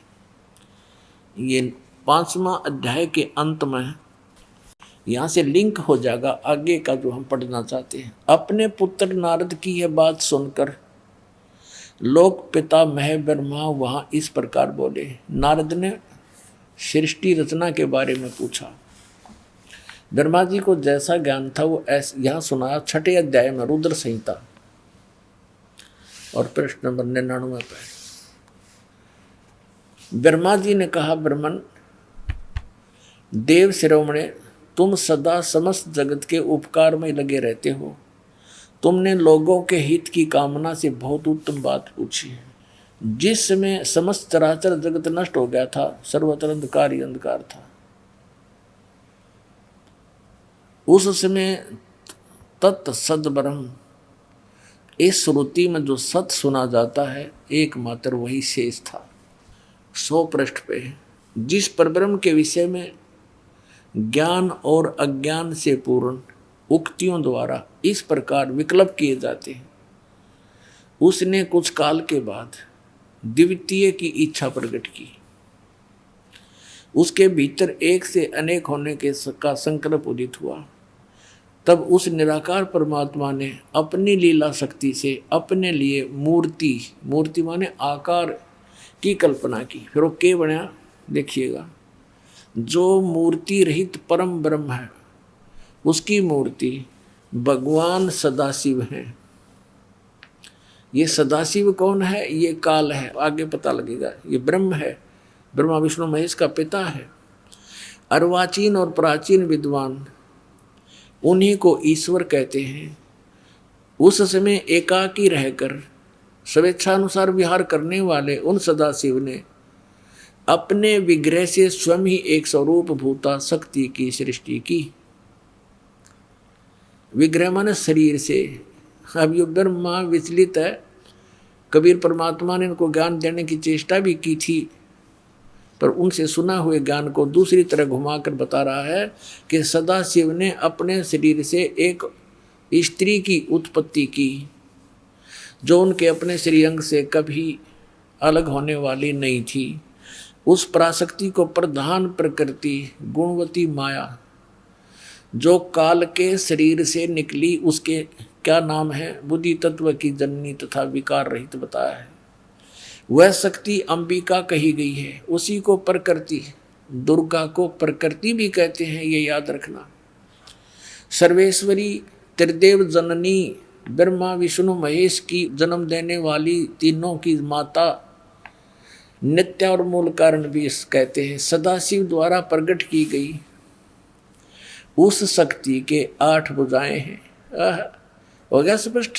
ये 5वां अध्याय के अंत में यहाँ से लिंक हो जाएगा आगे का जो हम पढ़ना चाहते हैं। अपने पुत्र नारद की यह बात सुनकर लोक पिता मह ब्रह्मा वहाँ इस प्रकार बोले। नारद ने सृष्टि रचना के बारे में पूछा। ब्रह्मा जी को जैसा ज्ञान था वो ऐसे यहाँ सुनाया 6ठे अध्याय में रुद्र संहिता और पृष्ठ नंबर 99 पर। ब्रह्मा जी ने कहा, ब्रह्मन देव शिरोमणे, तुम सदा समस्त जगत के उपकार में लगे रहते हो। तुमने लोगों के हित की कामना से बहुत उत्तम बात पूछी है। जिस समय समस्त चराचर जगत नष्ट हो गया था, सर्वत्र अंधकार ही अंधकार था, उस समय तत् सद ब्रह्म, इस श्रुति में जो सत सुना जाता है एकमात्र वही शेष था। 100 पृष्ठ पे जिस परब्रह्म के विषय में ज्ञान और अज्ञान से पूर्ण उक्तियों द्वारा इस प्रकार विकल्प किए जाते हैं, उसने कुछ काल के बाद द्वितीय की इच्छा प्रकट की। उसके भीतर एक से अनेक होने का संकल्प उदित हुआ। तब उस निराकार परमात्मा ने अपनी लीला शक्ति से अपने लिए मूर्ति माने आकार की कल्पना की। फिर वो क्या बना देखिएगा, जो मूर्ति रहित परम ब्रह्म है उसकी मूर्ति भगवान सदाशिव है। ये सदाशिव कौन है? ये काल है, आगे पता लगेगा। ये ब्रह्म है, ब्रह्मा विष्णु महेश का पिता है। अर्वाचीन और प्राचीन विद्वान उन्हीं को ईश्वर कहते हैं। उस समय एकाकी रहकर स्वेच्छानुसार विहार करने वाले उन सदाशिव ने अपने विग्रह से स्वयं ही एक स्वरूप भूता शक्ति की सृष्टि की। विग्रह माने शरीर से। अब ये ब्रह्मा विचलित है। कबीर परमात्मा ने इनको ज्ञान देने की चेष्टा भी की थी, पर उनसे सुना हुए ज्ञान को दूसरी तरह घुमाकर बता रहा है कि सदाशिव ने अपने शरीर से एक स्त्री की उत्पत्ति की, जो उनके अपने श्रीअंग से कभी अलग होने वाली नहीं थी। उस पराशक्ति को प्रधान प्रकृति गुणवती माया जो काल के शरीर से निकली, उसके क्या नाम है? बुद्धि तत्व की जननी तथा विकार रहित बताया है। वह शक्ति अंबिका कही गई है। उसी को प्रकृति, दुर्गा को प्रकृति भी कहते हैं, ये याद रखना। सर्वेश्वरी त्रिदेव जननी ब्रह्मा विष्णु महेश की जन्म देने वाली तीनों की माता, नित्य और मूल कारण भी कहते हैं। सदाशिव द्वारा प्रकट की गई उस शक्ति के 8 भुजाएं हैं। हो गया स्पष्ट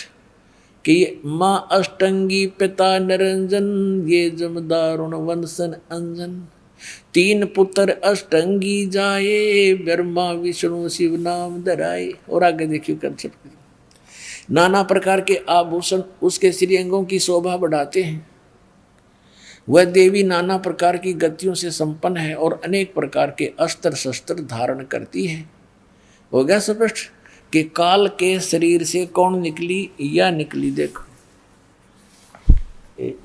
कि ये माँ अष्टंगी पिता निरंजन, ये जमदारुण वंशन अंजन। 3 पुत्र अष्टंगी जाए, ब्रह्मा विष्णु शिव नाम धराए। और आगे देखिए कंसेप्ट। नाना प्रकार के आभूषण उसके श्रीअंगों की शोभा बढ़ाते हैं। वह देवी नाना प्रकार की गतियों से संपन्न है और अनेक प्रकार के अस्त्र शस्त्र धारण करती है। हो गया स्पष्ट कि काल के शरीर से कौन निकली? या निकली, देखो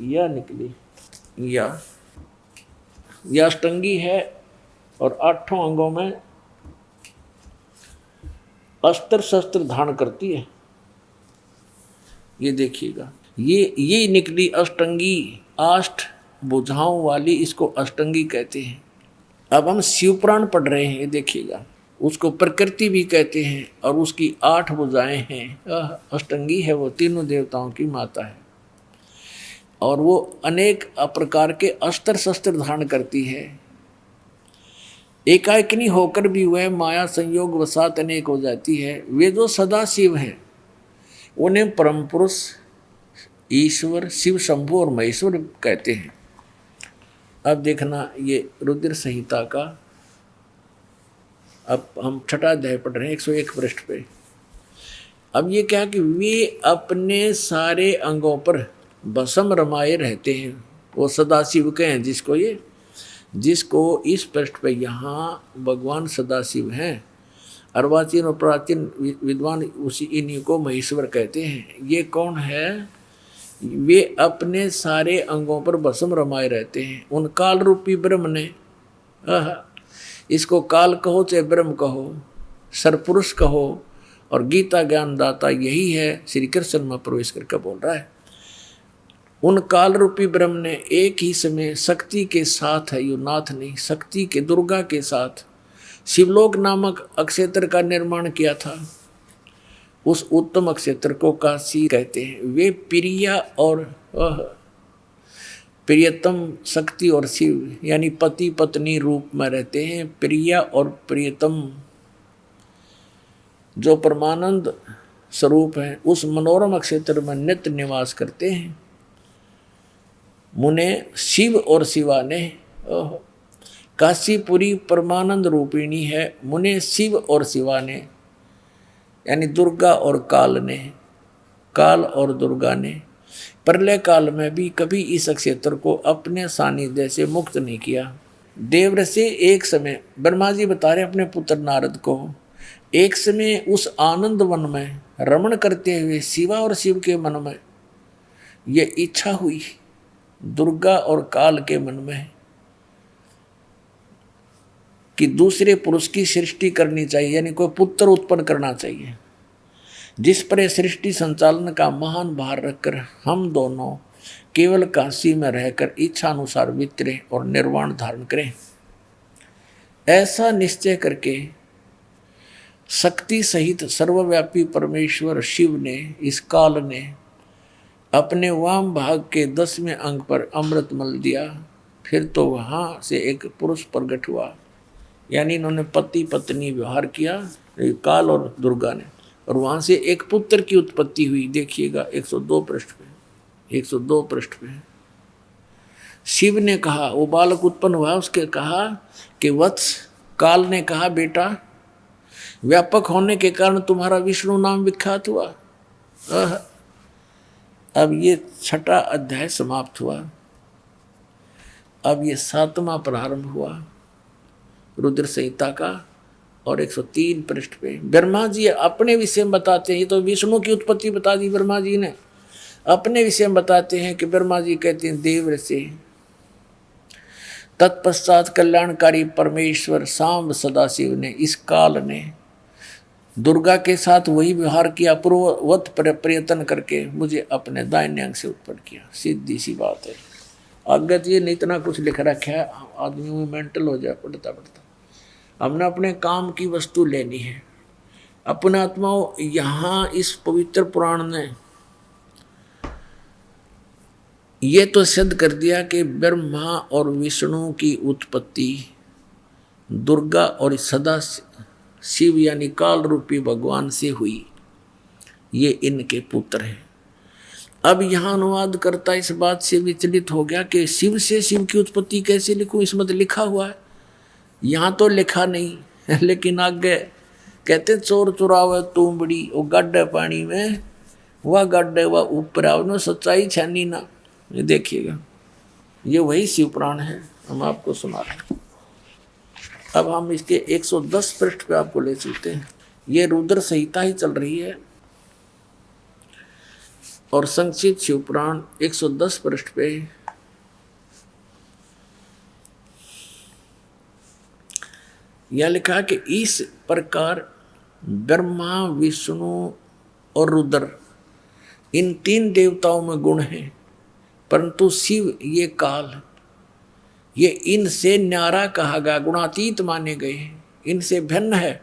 या निकली, या अष्टंगी है और 8 अंगों में अस्त्र शस्त्र धारण करती है। ये देखिएगा, ये निकली अष्टंगी, 8 भुजाओं वाली, इसको अष्टंगी कहते हैं। अब हम शिवपुराण पढ़ रहे हैं, ये देखिएगा। उसको प्रकृति भी कहते हैं और उसकी 8 भुजाएं हैं। अष्टंगी है, वो तीनों देवताओं की माता है और वो अनेक प्रकार के अस्त्र शस्त्र धारण करती है। एकाकिनी होकर भी वह माया संयोग वसात अनेक हो जाती है। वे जो सदा शिव हैं उन्हें परम पुरुष ईश्वर शिव शंभु और महेश्वर कहते हैं। अब देखना, ये रुद्र संहिता का अब हम 6ठा अध्याय पढ़ रहे हैं, 101 पृष्ठ पे। अब ये क्या कि वे अपने सारे अंगों पर भस्म रमाए रहते हैं। वो सदाशिव के हैं, जिसको इस पृष्ठ पे यहाँ भगवान सदाशिव हैं। अर्वाचीन और प्राचीन विद्वान उसी इन्हीं को महेश्वर कहते हैं। ये कौन है? वे अपने सारे अंगों पर भस्म रमाए रहते हैं। उन काल रूपी ब्रह्म ने, इसको काल कहो चाहे ब्रह्म कहो, सरपुरुष कहो, और गीता ज्ञानदाता यही है, श्री कृष्ण में प्रवेश करके बोल रहा है। उन काल रूपी ब्रह्म ने एक ही समय शक्ति के साथ है, यो नाथ नहीं, शक्ति के दुर्गा के साथ शिवलोक नामक अक्षेत्र का निर्माण किया था। उस उत्तम अक्षेत्र को काशी कहते हैं। वे प्रिया और प्रियतम शक्ति और शिव यानी पति पत्नी रूप में रहते हैं। प्रिया और प्रियतम जो परमानंद स्वरूप है उस मनोरम क्षेत्र में नित्य निवास करते हैं। मुने शिव और शिवा ने, काशीपुरी परमानंद रूपिणी है। मुने शिव और शिवा ने यानी दुर्गा और काल ने, काल और दुर्गा ने प्रलय काल में भी कभी इस क्षेत्र को अपने सानिध्य से मुक्त नहीं किया। देवव्रत से एक समय ब्रह्मा जी बता रहे अपने पुत्र नारद को, एक समय उस आनंद वन में रमण करते हुए शिवा और शिव के मन में ये इच्छा हुई, दुर्गा और काल के मन में, कि दूसरे पुरुष की सृष्टि करनी चाहिए, यानी कोई पुत्र उत्पन्न करना चाहिए, जिस पर यह सृष्टि संचालन का महान भार रखकर हम दोनों केवल काशी में रहकर इच्छा अनुसार वितरे और निर्वाण धारण करें। ऐसा निश्चय करके शक्ति सहित सर्वव्यापी परमेश्वर शिव ने, इस काल ने अपने वाम भाग के 10वें अंग पर अमृत मल दिया। फिर तो वहाँ से एक पुरुष प्रकट हुआ, यानी इन्होंने पति पत्नी व्यवहार किया काल और दुर्गा ने, और वहाँ से एक पुत्र की उत्पत्ति हुई। देखिएगा 102 पृष्ठ पे, 102 पृष्ठ पे शिव ने कहा, वो बालक उत्पन्न हुआ, उसके कहा कि वत्स, काल ने कहा बेटा व्यापक होने के कारण तुम्हारा विष्णु नाम विख्यात हुआ। अब ये 6वां अध्याय समाप्त हुआ। अब ये 7वां प्रारंभ हुआ रुद्र संहिता का, और 103 पृष्ठ पे ब्रह्मा जी अपने विषय में बताते हैं। ये तो विष्णु की उत्पत्ति बता दी ब्रह्मा जी ने, अपने विषय में बताते हैं कि ब्रह्मा जी कहते हैं देवव्रत से तत्पश्चात कल्याणकारी परमेश्वर सांब सदाशिव ने, इस काल ने दुर्गा के साथ वही व्यवहार किया, पूर्ववत प्रयत्न करके मुझे अपने दाहिने अंग से उत्पन्न किया। सीधी सी बात है। आगे तो ये नहीं इतना कुछ लिख रखा है, आदमी में मेंटल हो जाए पढ़ता पढ़ता। हमने अपने काम की वस्तु लेनी है। अपने आत्माओं, यहाँ इस पवित्र पुराण ने ये तो सिद्ध कर दिया कि ब्रह्मा और विष्णु की उत्पत्ति दुर्गा और सदा शिव यानी काल रूपी भगवान से हुई, ये इनके पुत्र हैं। अब यहाँ अनुवाद करता इस बात से विचलित हो गया कि शिव से शिव की उत्पत्ति कैसे लिखूं, इसमें तो लिखा हुआ है, यहाँ तो लिखा नहीं। लेकिन आगे कहते चोर चुरावे तुमबड़ी, वो गड्ढे पानी में, वह गड्ढे वह ऊपर आओ, सच्चाई छानी ना। ये देखिएगा, ये वही शिव पुराण है, हम आपको सुना रहे हैं। अब हम इसके 110 पृष्ठ पे आपको ले चलते हैं। ये रुद्र संहिता ही चल रही है, और संक्षिप्त शिव पुराण 110 पृष्ठ पे यह लिखा कि इस प्रकार ब्रह्मा विष्णु और रुद्र इन 3 देवताओं में गुण हैं, परंतु शिव ये काल, ये इनसे न्यारा कहा गया, गुणातीत माने गए, इनसे भिन्न है।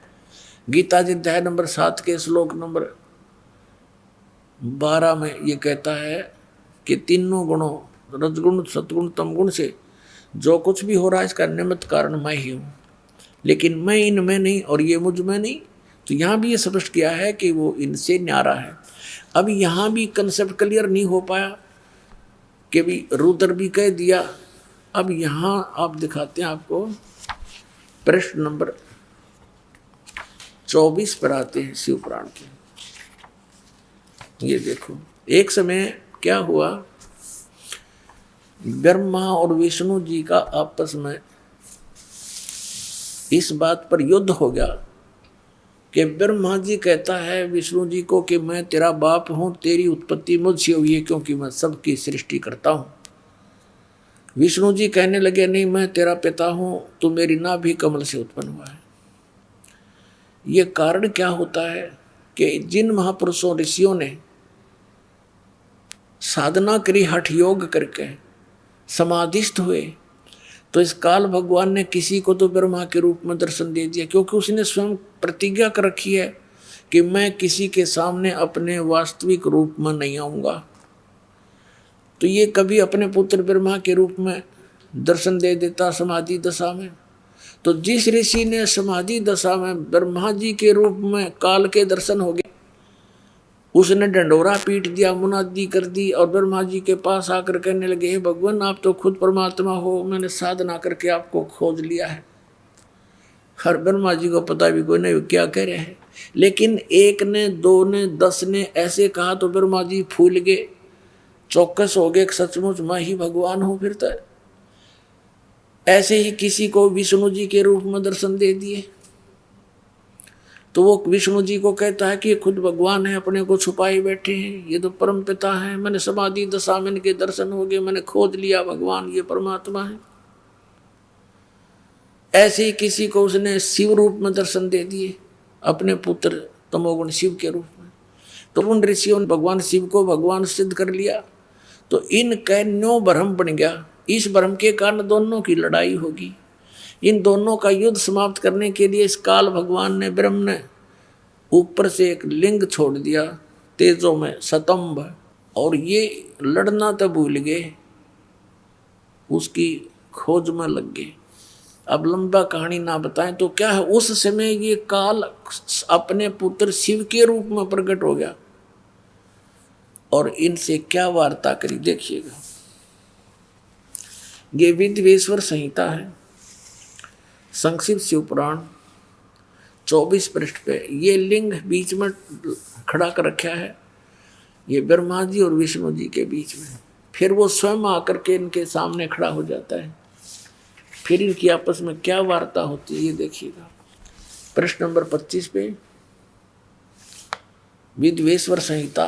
गीता जी अध्याय नंबर 7 के श्लोक नंबर 12 में ये कहता है कि तीनों गुणों, रजगुण सतगुण तमगुण से जो कुछ भी हो रहा है इसका निमित्त कारण मैं ही हूँ, लेकिन मैं इनमें नहीं और ये मुझ में नहीं। तो यहाँ भी ये स्पष्ट किया है कि वो इनसे न्यारा है। अब यहाँ भी कंसेप्ट क्लियर नहीं हो पाया कि भी रुद्र भी कह दिया। अब यहाँ आप दिखाते हैं आपको, प्रश्न नंबर 24 पर आते हैं शिव पुराण के। ये देखो, एक समय क्या हुआ, ब्रह्मा और विष्णु जी का आपस में इस बात पर युद्ध हो गया कि ब्रह्मा जी कहता है विष्णु जी को कि मैं तेरा बाप हूं, तेरी उत्पत्ति मुझसे हुई है क्योंकि मैं सबकी सृष्टि करता हूं। विष्णु जी कहने लगे नहीं, मैं तेरा पिता हूं, तू मेरी नाभि कमल से उत्पन्न हुआ है। ये कारण क्या होता है कि जिन महापुरुषों ऋषियों ने साधना करी, हठ योग करके समाधिस्थ हुए, तो इस काल भगवान ने किसी को तो ब्रह्मा के रूप में दर्शन दे दिया, क्योंकि उसने स्वयं प्रतिज्ञा कर रखी है कि मैं किसी के सामने अपने वास्तविक रूप में नहीं आऊँगा। तो ये कभी अपने पुत्र ब्रह्मा के रूप में दर्शन दे देता समाधि दशा में। तो जिस ऋषि ने समाधि दशा में ब्रह्मा जी के रूप में काल के दर्शन हो गए, उसने डंडोरा पीट दिया, मुनादी कर दी और ब्रह्मा जी के पास आकर कहने लगे, हे भगवान आप तो खुद परमात्मा हो, मैंने साधना करके आपको खोज लिया है, हर ब्रह्मा जी को पता भी कोई नहीं क्या कह रहे हैं, लेकिन एक ने, दो ने, 10 ने ऐसे कहा तो ब्रह्मा जी फूल गए, चौकस हो गए, सचमुच मैं ही भगवान हूं फिर तो। ऐसे ही किसी को विष्णु जी के रूप में दर्शन दे दिए तो वो विष्णु जी को कहता है कि ये खुद भगवान है, अपने को छुपाए बैठे हैं, ये तो परम पिता है, मैंने समाधि दशा में इनके दर्शन हो गए, मैंने खोज लिया भगवान ये परमात्मा है। ऐसे ही किसी को उसने शिव रूप में दर्शन दे दिए, अपने पुत्र तमोगुण शिव के रूप में, तो उन ऋषियों ने भगवान शिव को भगवान सिद्ध कर लिया। तो इनका न्यो भ्रम बन गया, इस भ्रम के कारण दोनों की लड़ाई होगी। इन दोनों का युद्ध समाप्त करने के लिए इस काल भगवान ने, ब्रह्म ने ऊपर से एक लिंग छोड़ दिया तेजों में, स्तंभ, और ये लड़ना तो भूल गए, उसकी खोज में लग गए। अब लंबा कहानी ना बताएं तो क्या है, उस समय ये काल अपने पुत्र शिव के रूप में प्रकट हो गया और इनसे क्या वार्ता करी देखिएगा। ये विद्वेश्वर संहिता है, संक्षिप्त शिव पुराण 24 पृष्ठ पे ये लिंग बीच में खड़ा कर रखा है, ये ब्रह्मा जी और विष्णु जी के बीच में। फिर वो स्वयं आकर के इनके सामने खड़ा हो जाता है, फिर इनकी आपस में क्या वार्ता होती है ये देखिएगा। प्रश्न नंबर 25 पे विद्वेश्वर संहिता।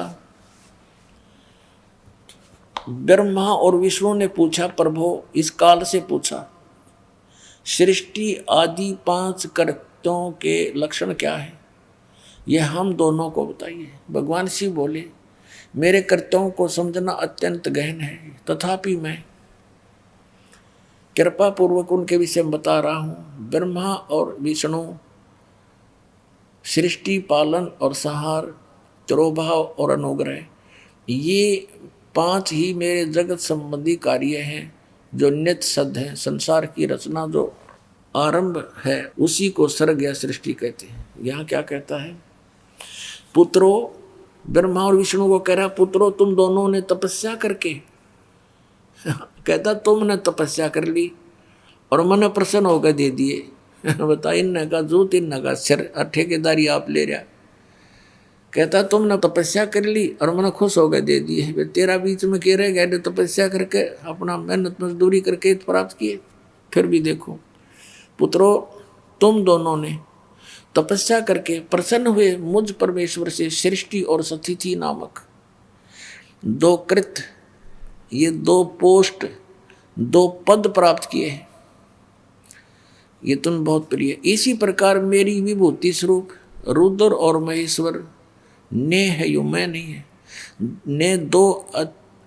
ब्रह्मा और विष्णु ने पूछा, प्रभो इस काल से पूछा, सृष्टि आदि 5 कर्तों के लक्षण क्या है, यह हम दोनों को बताइए। भगवान शिव बोले, मेरे कर्तव्यों को समझना अत्यंत गहन है, तथापि मैं कृपा पूर्वक उनके विषय में बता रहा हूँ। ब्रह्मा और विष्णु सृष्टि, पालन और संहार, तिरोभाव और अनुग्रह, ये 5 ही मेरे जगत संबंधी कार्य हैं जो नित्य सद है। संसार की रचना जो आरंभ है उसी को सर्ग या सृष्टि कहते हैं। यहाँ क्या कहता है, पुत्रों, ब्रह्मा और विष्णु को कह रहा, पुत्रों तुम दोनों ने तपस्या करके कहता तुमने तपस्या कर ली और मन प्रसन्न होकर दे दिए। बता, इनने का जूत, इनने का सिर, ठेकेदारी आप ले रहा। कहता तुमने तपस्या कर ली और मन खुश होकर दे दिए, तेरा बीच में कह रहे गए तपस्या करके अपना मेहनत मजदूरी करके प्राप्त किए। फिर भी देखो पुत्रों, तुम दोनों ने तपस्या करके प्रसन्न हुए मुझ परमेश्वर से सृष्टि और सतिथि नामक 2 कृत, ये 2 पोस्ट, 2 पद प्राप्त किए हैं, ये तुम बहुत प्रिय। इसी प्रकार मेरी विभूति स्वरूप रुद्र और महेश्वर ने है, यो मैं नहीं है, ने 2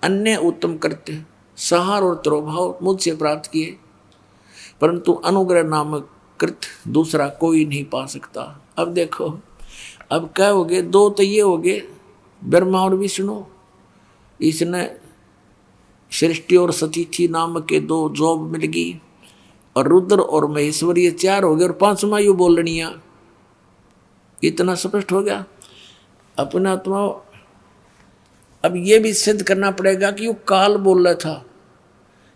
अन्य उत्तम कृत्य संहार और तिरोभाव मुझसे प्राप्त किए, परंतु अनुग्रह नामक कृत दूसरा कोई नहीं पा सकता। अब देखो, अब क्या हो गए, 2 तो ये हो गए ब्रह्मा और विष्णु, इसने सृष्टि और सतिथि नामक के 2 जॉब मिल गई, और रुद्र और महेश्वर ये 4 हो गए, और 5वां यू बोलनिया। इतना स्पष्ट हो गया अपना आत्मा। अब ये भी सिद्ध करना पड़ेगा कि वो काल बोल रहा था,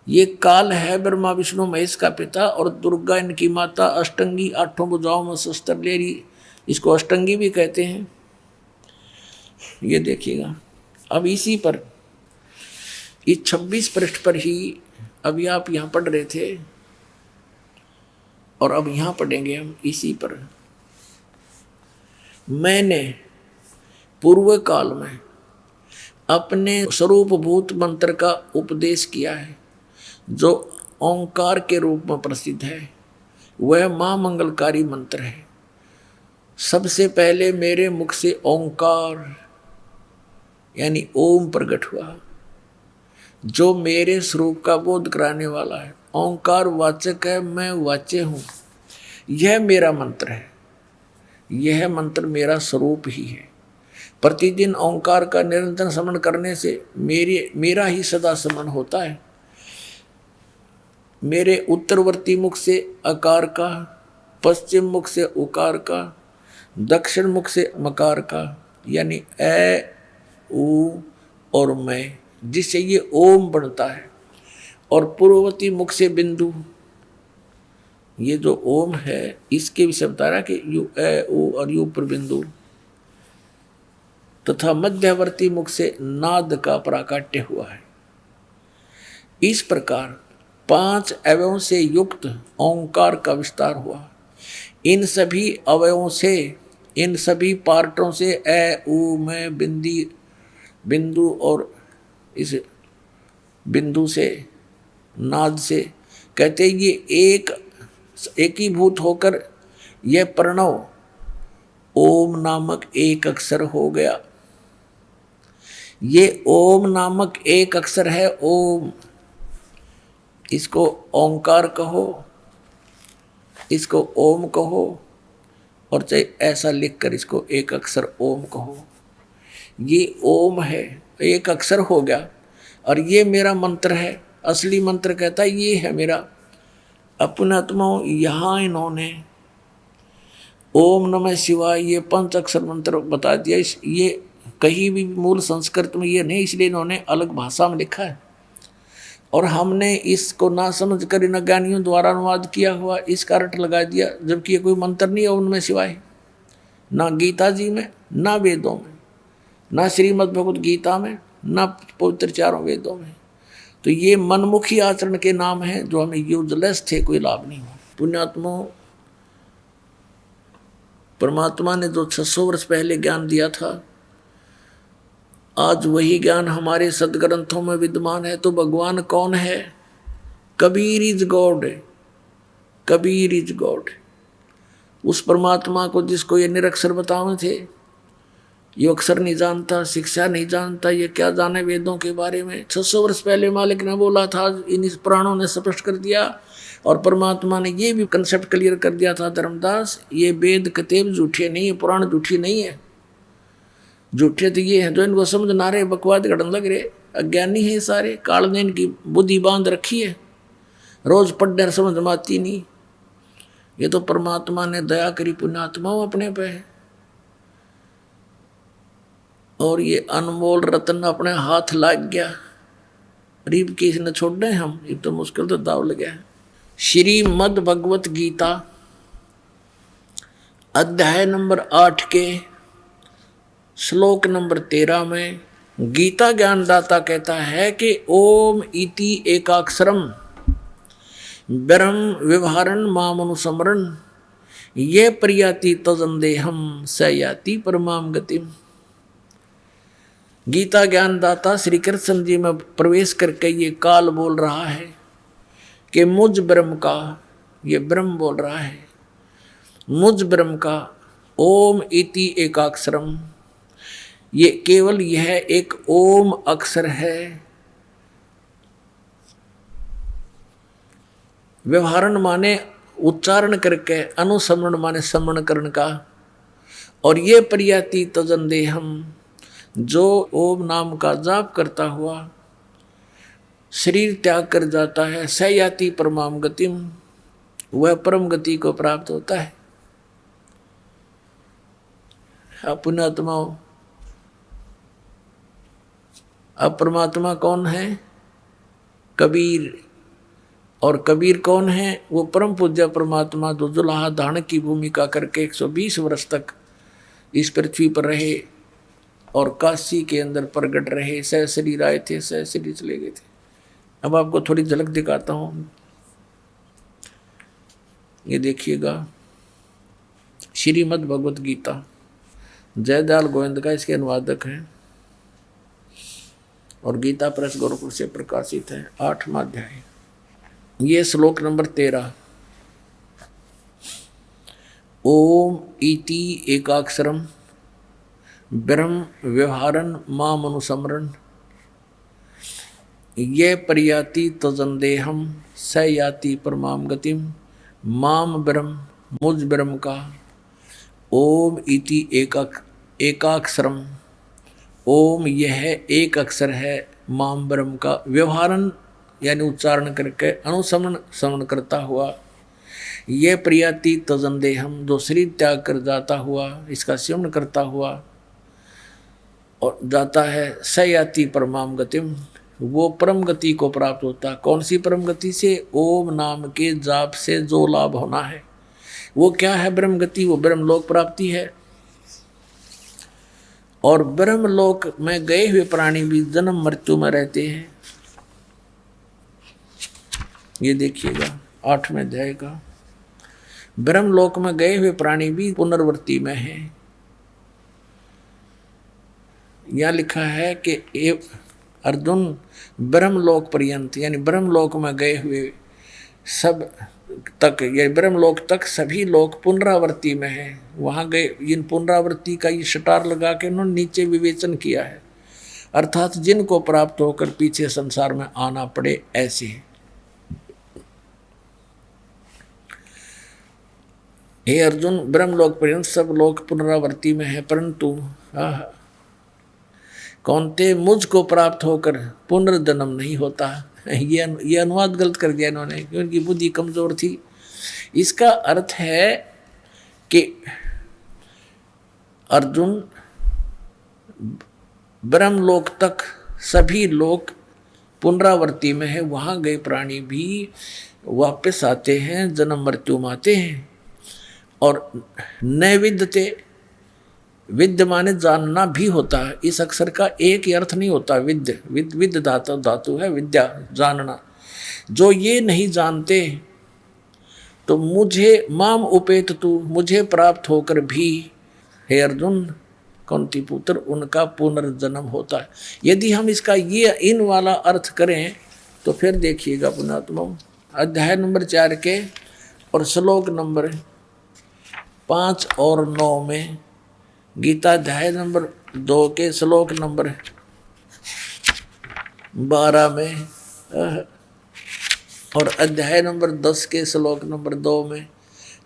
ये काल है ब्रह्मा विष्णु महेश का पिता, और दुर्गा इनकी माता, अष्टंगी, 8 भुजाओं में शस्त्र ले रही, इसको अष्टंगी भी कहते हैं। ये देखिएगा। अब इसी पर इस 26 पृष्ठ पर ही अभी आप यहाँ पढ़ रहे थे और अब यहाँ पढ़ेंगे हम इसी पर। मैंने पूर्व काल में अपने स्वरूपभूत मंत्र का उपदेश किया है जो ओंकार के रूप में प्रसिद्ध है। वह महामंगलकारी मंत्र है। सबसे पहले मेरे मुख से ओंकार यानी ओम प्रकट हुआ, जो मेरे स्वरूप का बोध कराने वाला है। ओंकार वाचक है, मैं वाच्य हूँ। यह मेरा मंत्र है, यह मंत्र मेरा स्वरूप ही है। प्रतिदिन ओंकार का निरंतर स्मरण करने से मेरा ही सदा स्मरण होता है। मेरे उत्तरवर्ती मुख से अकार का, पश्चिम मुख से उकार का, दक्षिण मुख से मकार का, यानी ए, उ और मैं, जिससे ये ओम बनता है, और पूर्ववर्ती मुख से बिंदु, ये जो ओम है इसके विषय बता रहा कि यू ए ओ और यू पर बिंदु तथा मध्यवर्ती मुख से नाद का प्राकाट्य हुआ है। इस प्रकार 5 अवयवों से युक्त ओंकार का विस्तार हुआ। इन सभी अवयवों से, इन सभी पार्टों से ए ऊ में बिंदु और इस बिंदु से नाद से कहते ये एकीभूत होकर यह प्रणव ओम नामक एक अक्षर हो गया। ये ओम नामक एक अक्षर है ओम, इसको ओंकार कहो, इसको ओम कहो, और चाहे ऐसा लिखकर इसको एक अक्षर ओम कहो। ये ओम है, एक अक्षर हो गया, और ये मेरा मंत्र है। असली मंत्र कहता है ये है मेरा। अपने आत्माओं यहाँ इन्होंने ओम नमः शिवाय ये 5 अक्षर मंत्र बता दिया। ये कहीं भी मूल संस्कृत में ये नहीं, इसलिए इन्होंने अलग भाषा में लिखा है, और हमने इसको ना समझ कर इन ज्ञानियों द्वारा अनुवाद किया हुआ इसका रट लगा दिया, जबकि ये कोई मंत्र नहीं है ओम नमः शिवाय। ना गीता जी में, ना वेदों में, ना श्रीमद् भगवत गीता में, ना पवित्र 4 वेदों में। तो ये मनमुखी आचरण के नाम हैं जो हमें यूजलेस थे, कोई लाभ नहीं हुआ। पुण्यात्मा, परमात्मा ने जो 600 वर्ष पहले ज्ञान दिया था, आज वही ज्ञान हमारे सदग्रंथों में विद्यमान है। तो भगवान कौन है? Kabir is God, Kabir is God. उस परमात्मा को जिसको ये निरक्षर बतावे थे, ये अक्षर नहीं जानता, शिक्षा नहीं जानता, ये क्या जाने वेदों के बारे में। 600 वर्ष पहले मालिक ने बोला था, इन पुराणों ने स्पष्ट कर दिया, और परमात्मा ने ये भी कंसेप्ट क्लियर कर दिया था, धर्मदास ये वेद कतेब झूठे नहीं है, पुराण झूठी नहीं है। झूठे तो ये हैं जो इनको समझ ना रहे, बकवाद घड़न लग रहे, अज्ञानी है सारे, काल ने इनकी बुद्धि बांध रखी है, रोज पढ़ने समझ में आती नहीं। ये तो परमात्मा ने दया करी पुण्यात्माओं अपने पे है, और ये अनमोल रत्न अपने हाथ लाग गया। गरीब की इसने छोड़ने हम, ये तो मुश्किल तो दाव लग गया। श्रीमद् भगवत गीता अध्याय नंबर 8 के श्लोक नंबर 13 में गीता ज्ञानदाता कहता है कि ओम इति एकाक्षरम ब्रह्म व्यवहारन मामनुसमरण ये प्रयाति तजंदेहम स याति परमाम गतिम। गीता ज्ञानदाता श्री कृष्ण जी में प्रवेश करके ये काल बोल रहा है कि मुझ ब्रह्म का, ये ब्रह्म बोल रहा है, मुझ ब्रह्म का ओम इति एकाक्षरम, ये केवल यह एक ओम अक्षर है। व्यवहारण माने उच्चारण करके, अनुसमरण माने समरण करण का, और ये प्रयाति तजंदेहम जो ओम नाम का जाप करता हुआ शरीर त्याग कर जाता है, स याति परमाम गतिम, वह परम गति को प्राप्त होता है। अपने आत्माओं, अब परमात्मा कौन है? कबीर। और कबीर कौन है? वो परम पूज्य परमात्मा जो जुलाहा धारण की भूमिका करके 120 वर्ष तक इस पृथ्वी पर रहे और काशी के अंदर प्रगट रहे। सह शरीर आए थे, सह शरीर चले गए थे। अब आपको थोड़ी झलक दिखाता हूँ, ये देखिएगा। श्रीमद् भगवत गीता जयदयाल गोविंद का इसके अनुवादक हैं, और गीता प्रेस गोरखपुर से प्रकाशित है। 8वां अध्याय, ये श्लोक नंबर 13। ओम इति एकाक्षरम ब्रह्म व्यवहारन माम अनुसमरण ये प्रयाति तजंदेहम स याति परमाम गतिम। माम ब्रह्म, मुझ ब्रह्म का ओम इति एकाक्षरम, ओम यह एक अक्षर है, माम ब्रह्म का व्यवहारन यानी उच्चारण करके, अनुसमन समन करता हुआ, यह प्रयाति तजंदेहम जो शरीर त्याग कर जाता हुआ, इसका सेवन करता हुआ और जाता है, स याति परमाम गतिम, वो परम गति को प्राप्त होता है। कौन सी परम गति से? ओम नाम के जाप से जो लाभ होना है वो क्या है? ब्रह्म गति, वो ब्रह्मलोक प्राप्ति है। और ब्रह्मलोक में गए हुए प्राणी भी जन्म मृत्यु में रहते हैं। ये देखिएगा 8वें अध्याय का, ब्रह्मलोक में गए हुए प्राणी भी पुनर्वृत्ति में हैं। यह लिखा है कि अर्जुन ब्रह्मलोक पर्यंत, यानी ब्रह्मलोक में गए हुए सब तक, ये ब्रह्मलोक तक सभी लोग पुनरावृत्ति में हैं। वहाँ गए, इन पुनरावृत्ति का ये शटार लगा के उन्होंने नीचे विवेचन किया है, अर्थात जिनको प्राप्त होकर पीछे संसार में आना पड़े ऐसे। हे अर्जुन, ब्रह्मलोक पर्यंत सब लोग पुनरावृत्ति में है, परंतु कौनते मुझको प्राप्त होकर पुनर्जन्म नहीं होता। ये अनुवाद गलत कर दिया इन्होंने, क्योंकि बुद्धि कमजोर थी। इसका अर्थ है कि अर्जुन, ब्रह्मलोक तक सभी लोग पुनरावृत्ति में है, वहाँ गए प्राणी भी वापस आते हैं, जन्म मृत्यु में आते हैं। और न विद्यते, विद्य माने जानना भी होता है। इस अक्षर का एक ही अर्थ नहीं होता। विद्य धातु है, विद्या जानना। जो ये नहीं जानते तो मुझे माम उपेत तू, मुझे प्राप्त होकर भी हे अर्जुन कुंती पुत्र उनका पुनर्जन्म होता है। यदि हम इसका ये इन वाला अर्थ करें तो फिर देखिएगा पुण्यात्मा, अध्याय नंबर 4 के और श्लोक नंबर 5 और 9 में, गीता अध्याय नंबर 2 के श्लोक नंबर 12 में, और अध्याय नंबर 10 के श्लोक नंबर 2 में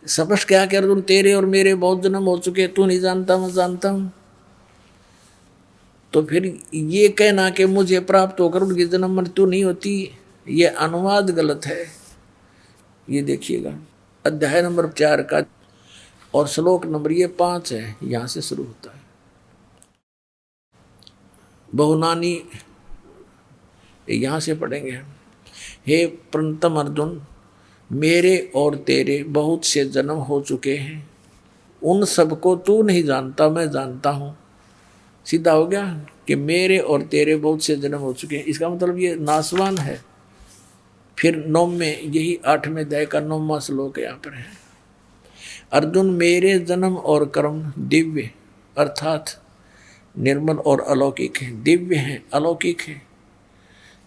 स्पष्ट क्या कर दूं, तेरे और मेरे बहुत जन्म हो चुके, तू नहीं जानता मैं जानता हूं। तो फिर ये कहना कि मुझे प्राप्त होकर उनकी जन्म मृत्यु नहीं होती, ये अनुवाद गलत है। ये देखिएगा अध्याय नंबर 4 का और श्लोक नंबर ये 5 है, यहां से शुरू होता है। बहुनानी यहां से पढ़ेंगे हम। हे प्रणतम अर्जुन, मेरे और तेरे बहुत से जन्म हो चुके हैं, उन सबको तू नहीं जानता मैं जानता हूं। सीधा हो गया कि मेरे और तेरे बहुत से जन्म हो चुके हैं, इसका मतलब ये नासवान है। फिर 9 में, यही 8वें अध्याय का 9वां श्लोक यहाँ पर है। अर्जुन, मेरे जन्म और कर्म दिव्य अर्थात निर्मल और अलौकिक है। दिव्य हैं, अलौकिक है।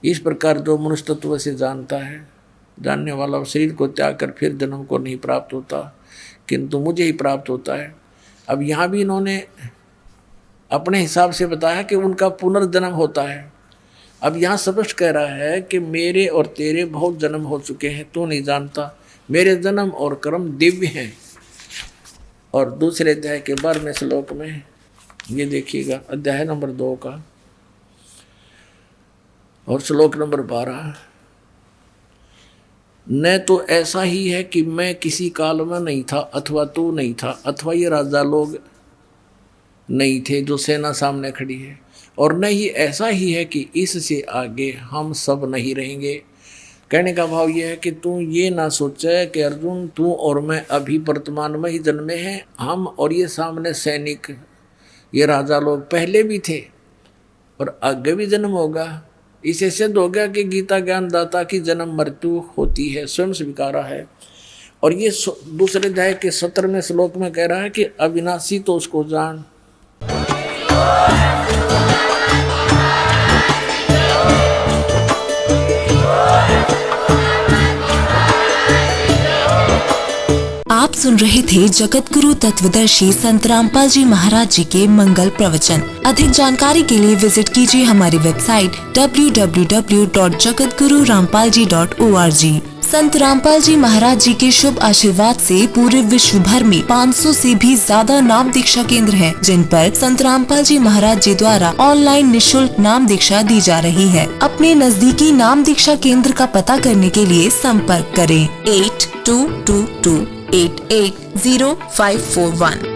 इस प्रकार जो मनुष्य तत्व से जानता है, जानने वाला शरीर को त्याग कर फिर जन्म को नहीं प्राप्त होता, किंतु मुझे ही प्राप्त होता है। अब यहाँ भी इन्होंने अपने हिसाब से बताया कि उनका पुनर्जन्म होता है। अब यहाँ स्पष्ट कह रहा है कि मेरे और तेरे बहुत जन्म हो चुके हैं, तू नहीं जानता। मेरे जन्म और कर्म दिव्य हैं। और दूसरे अध्याय के 12वें श्लोक में ये देखिएगा, अध्याय नंबर 2 का और श्लोक नंबर 12, न तो ऐसा ही है कि मैं किसी काल में नहीं था, अथवा तू नहीं था, अथवा ये राजा लोग नहीं थे जो सेना सामने खड़ी है, और न ही ऐसा ही है कि इससे आगे हम सब नहीं रहेंगे। कहने का भाव यह है कि तू ये ना सोचे कि अर्जुन तू और मैं अभी वर्तमान में ही जन्मे हैं। हम और ये सामने सैनिक, ये राजा लोग पहले भी थे और आगे भी जन्म होगा। इसे सिद्ध हो गया कि गीता ज्ञानदाता की जन्म मृत्यु होती है, स्वयं स्वीकारा है। और ये दूसरे अध्याय के 17वें श्लोक में कह रहा है कि अविनाशी तो उसको जान। आप सुन रहे थे जगत गुरु तत्वदर्शी संत रामपाल जी महाराज जी के मंगल प्रवचन। अधिक जानकारी के लिए विजिट कीजिए हमारी वेबसाइट www.jagatgururampalji.org। संत रामपाल जी महाराज जी के शुभ आशीर्वाद से पूरे विश्व भर में 500 से भी ज्यादा नाम दीक्षा केंद्र हैं, जिन पर संत रामपाल जी महाराज जी द्वारा ऑनलाइन निशुल्क नाम दीक्षा दी जा रही है। अपने नजदीकी नाम दीक्षा केंद्र का पता करने के लिए संपर्क करें 8222880541।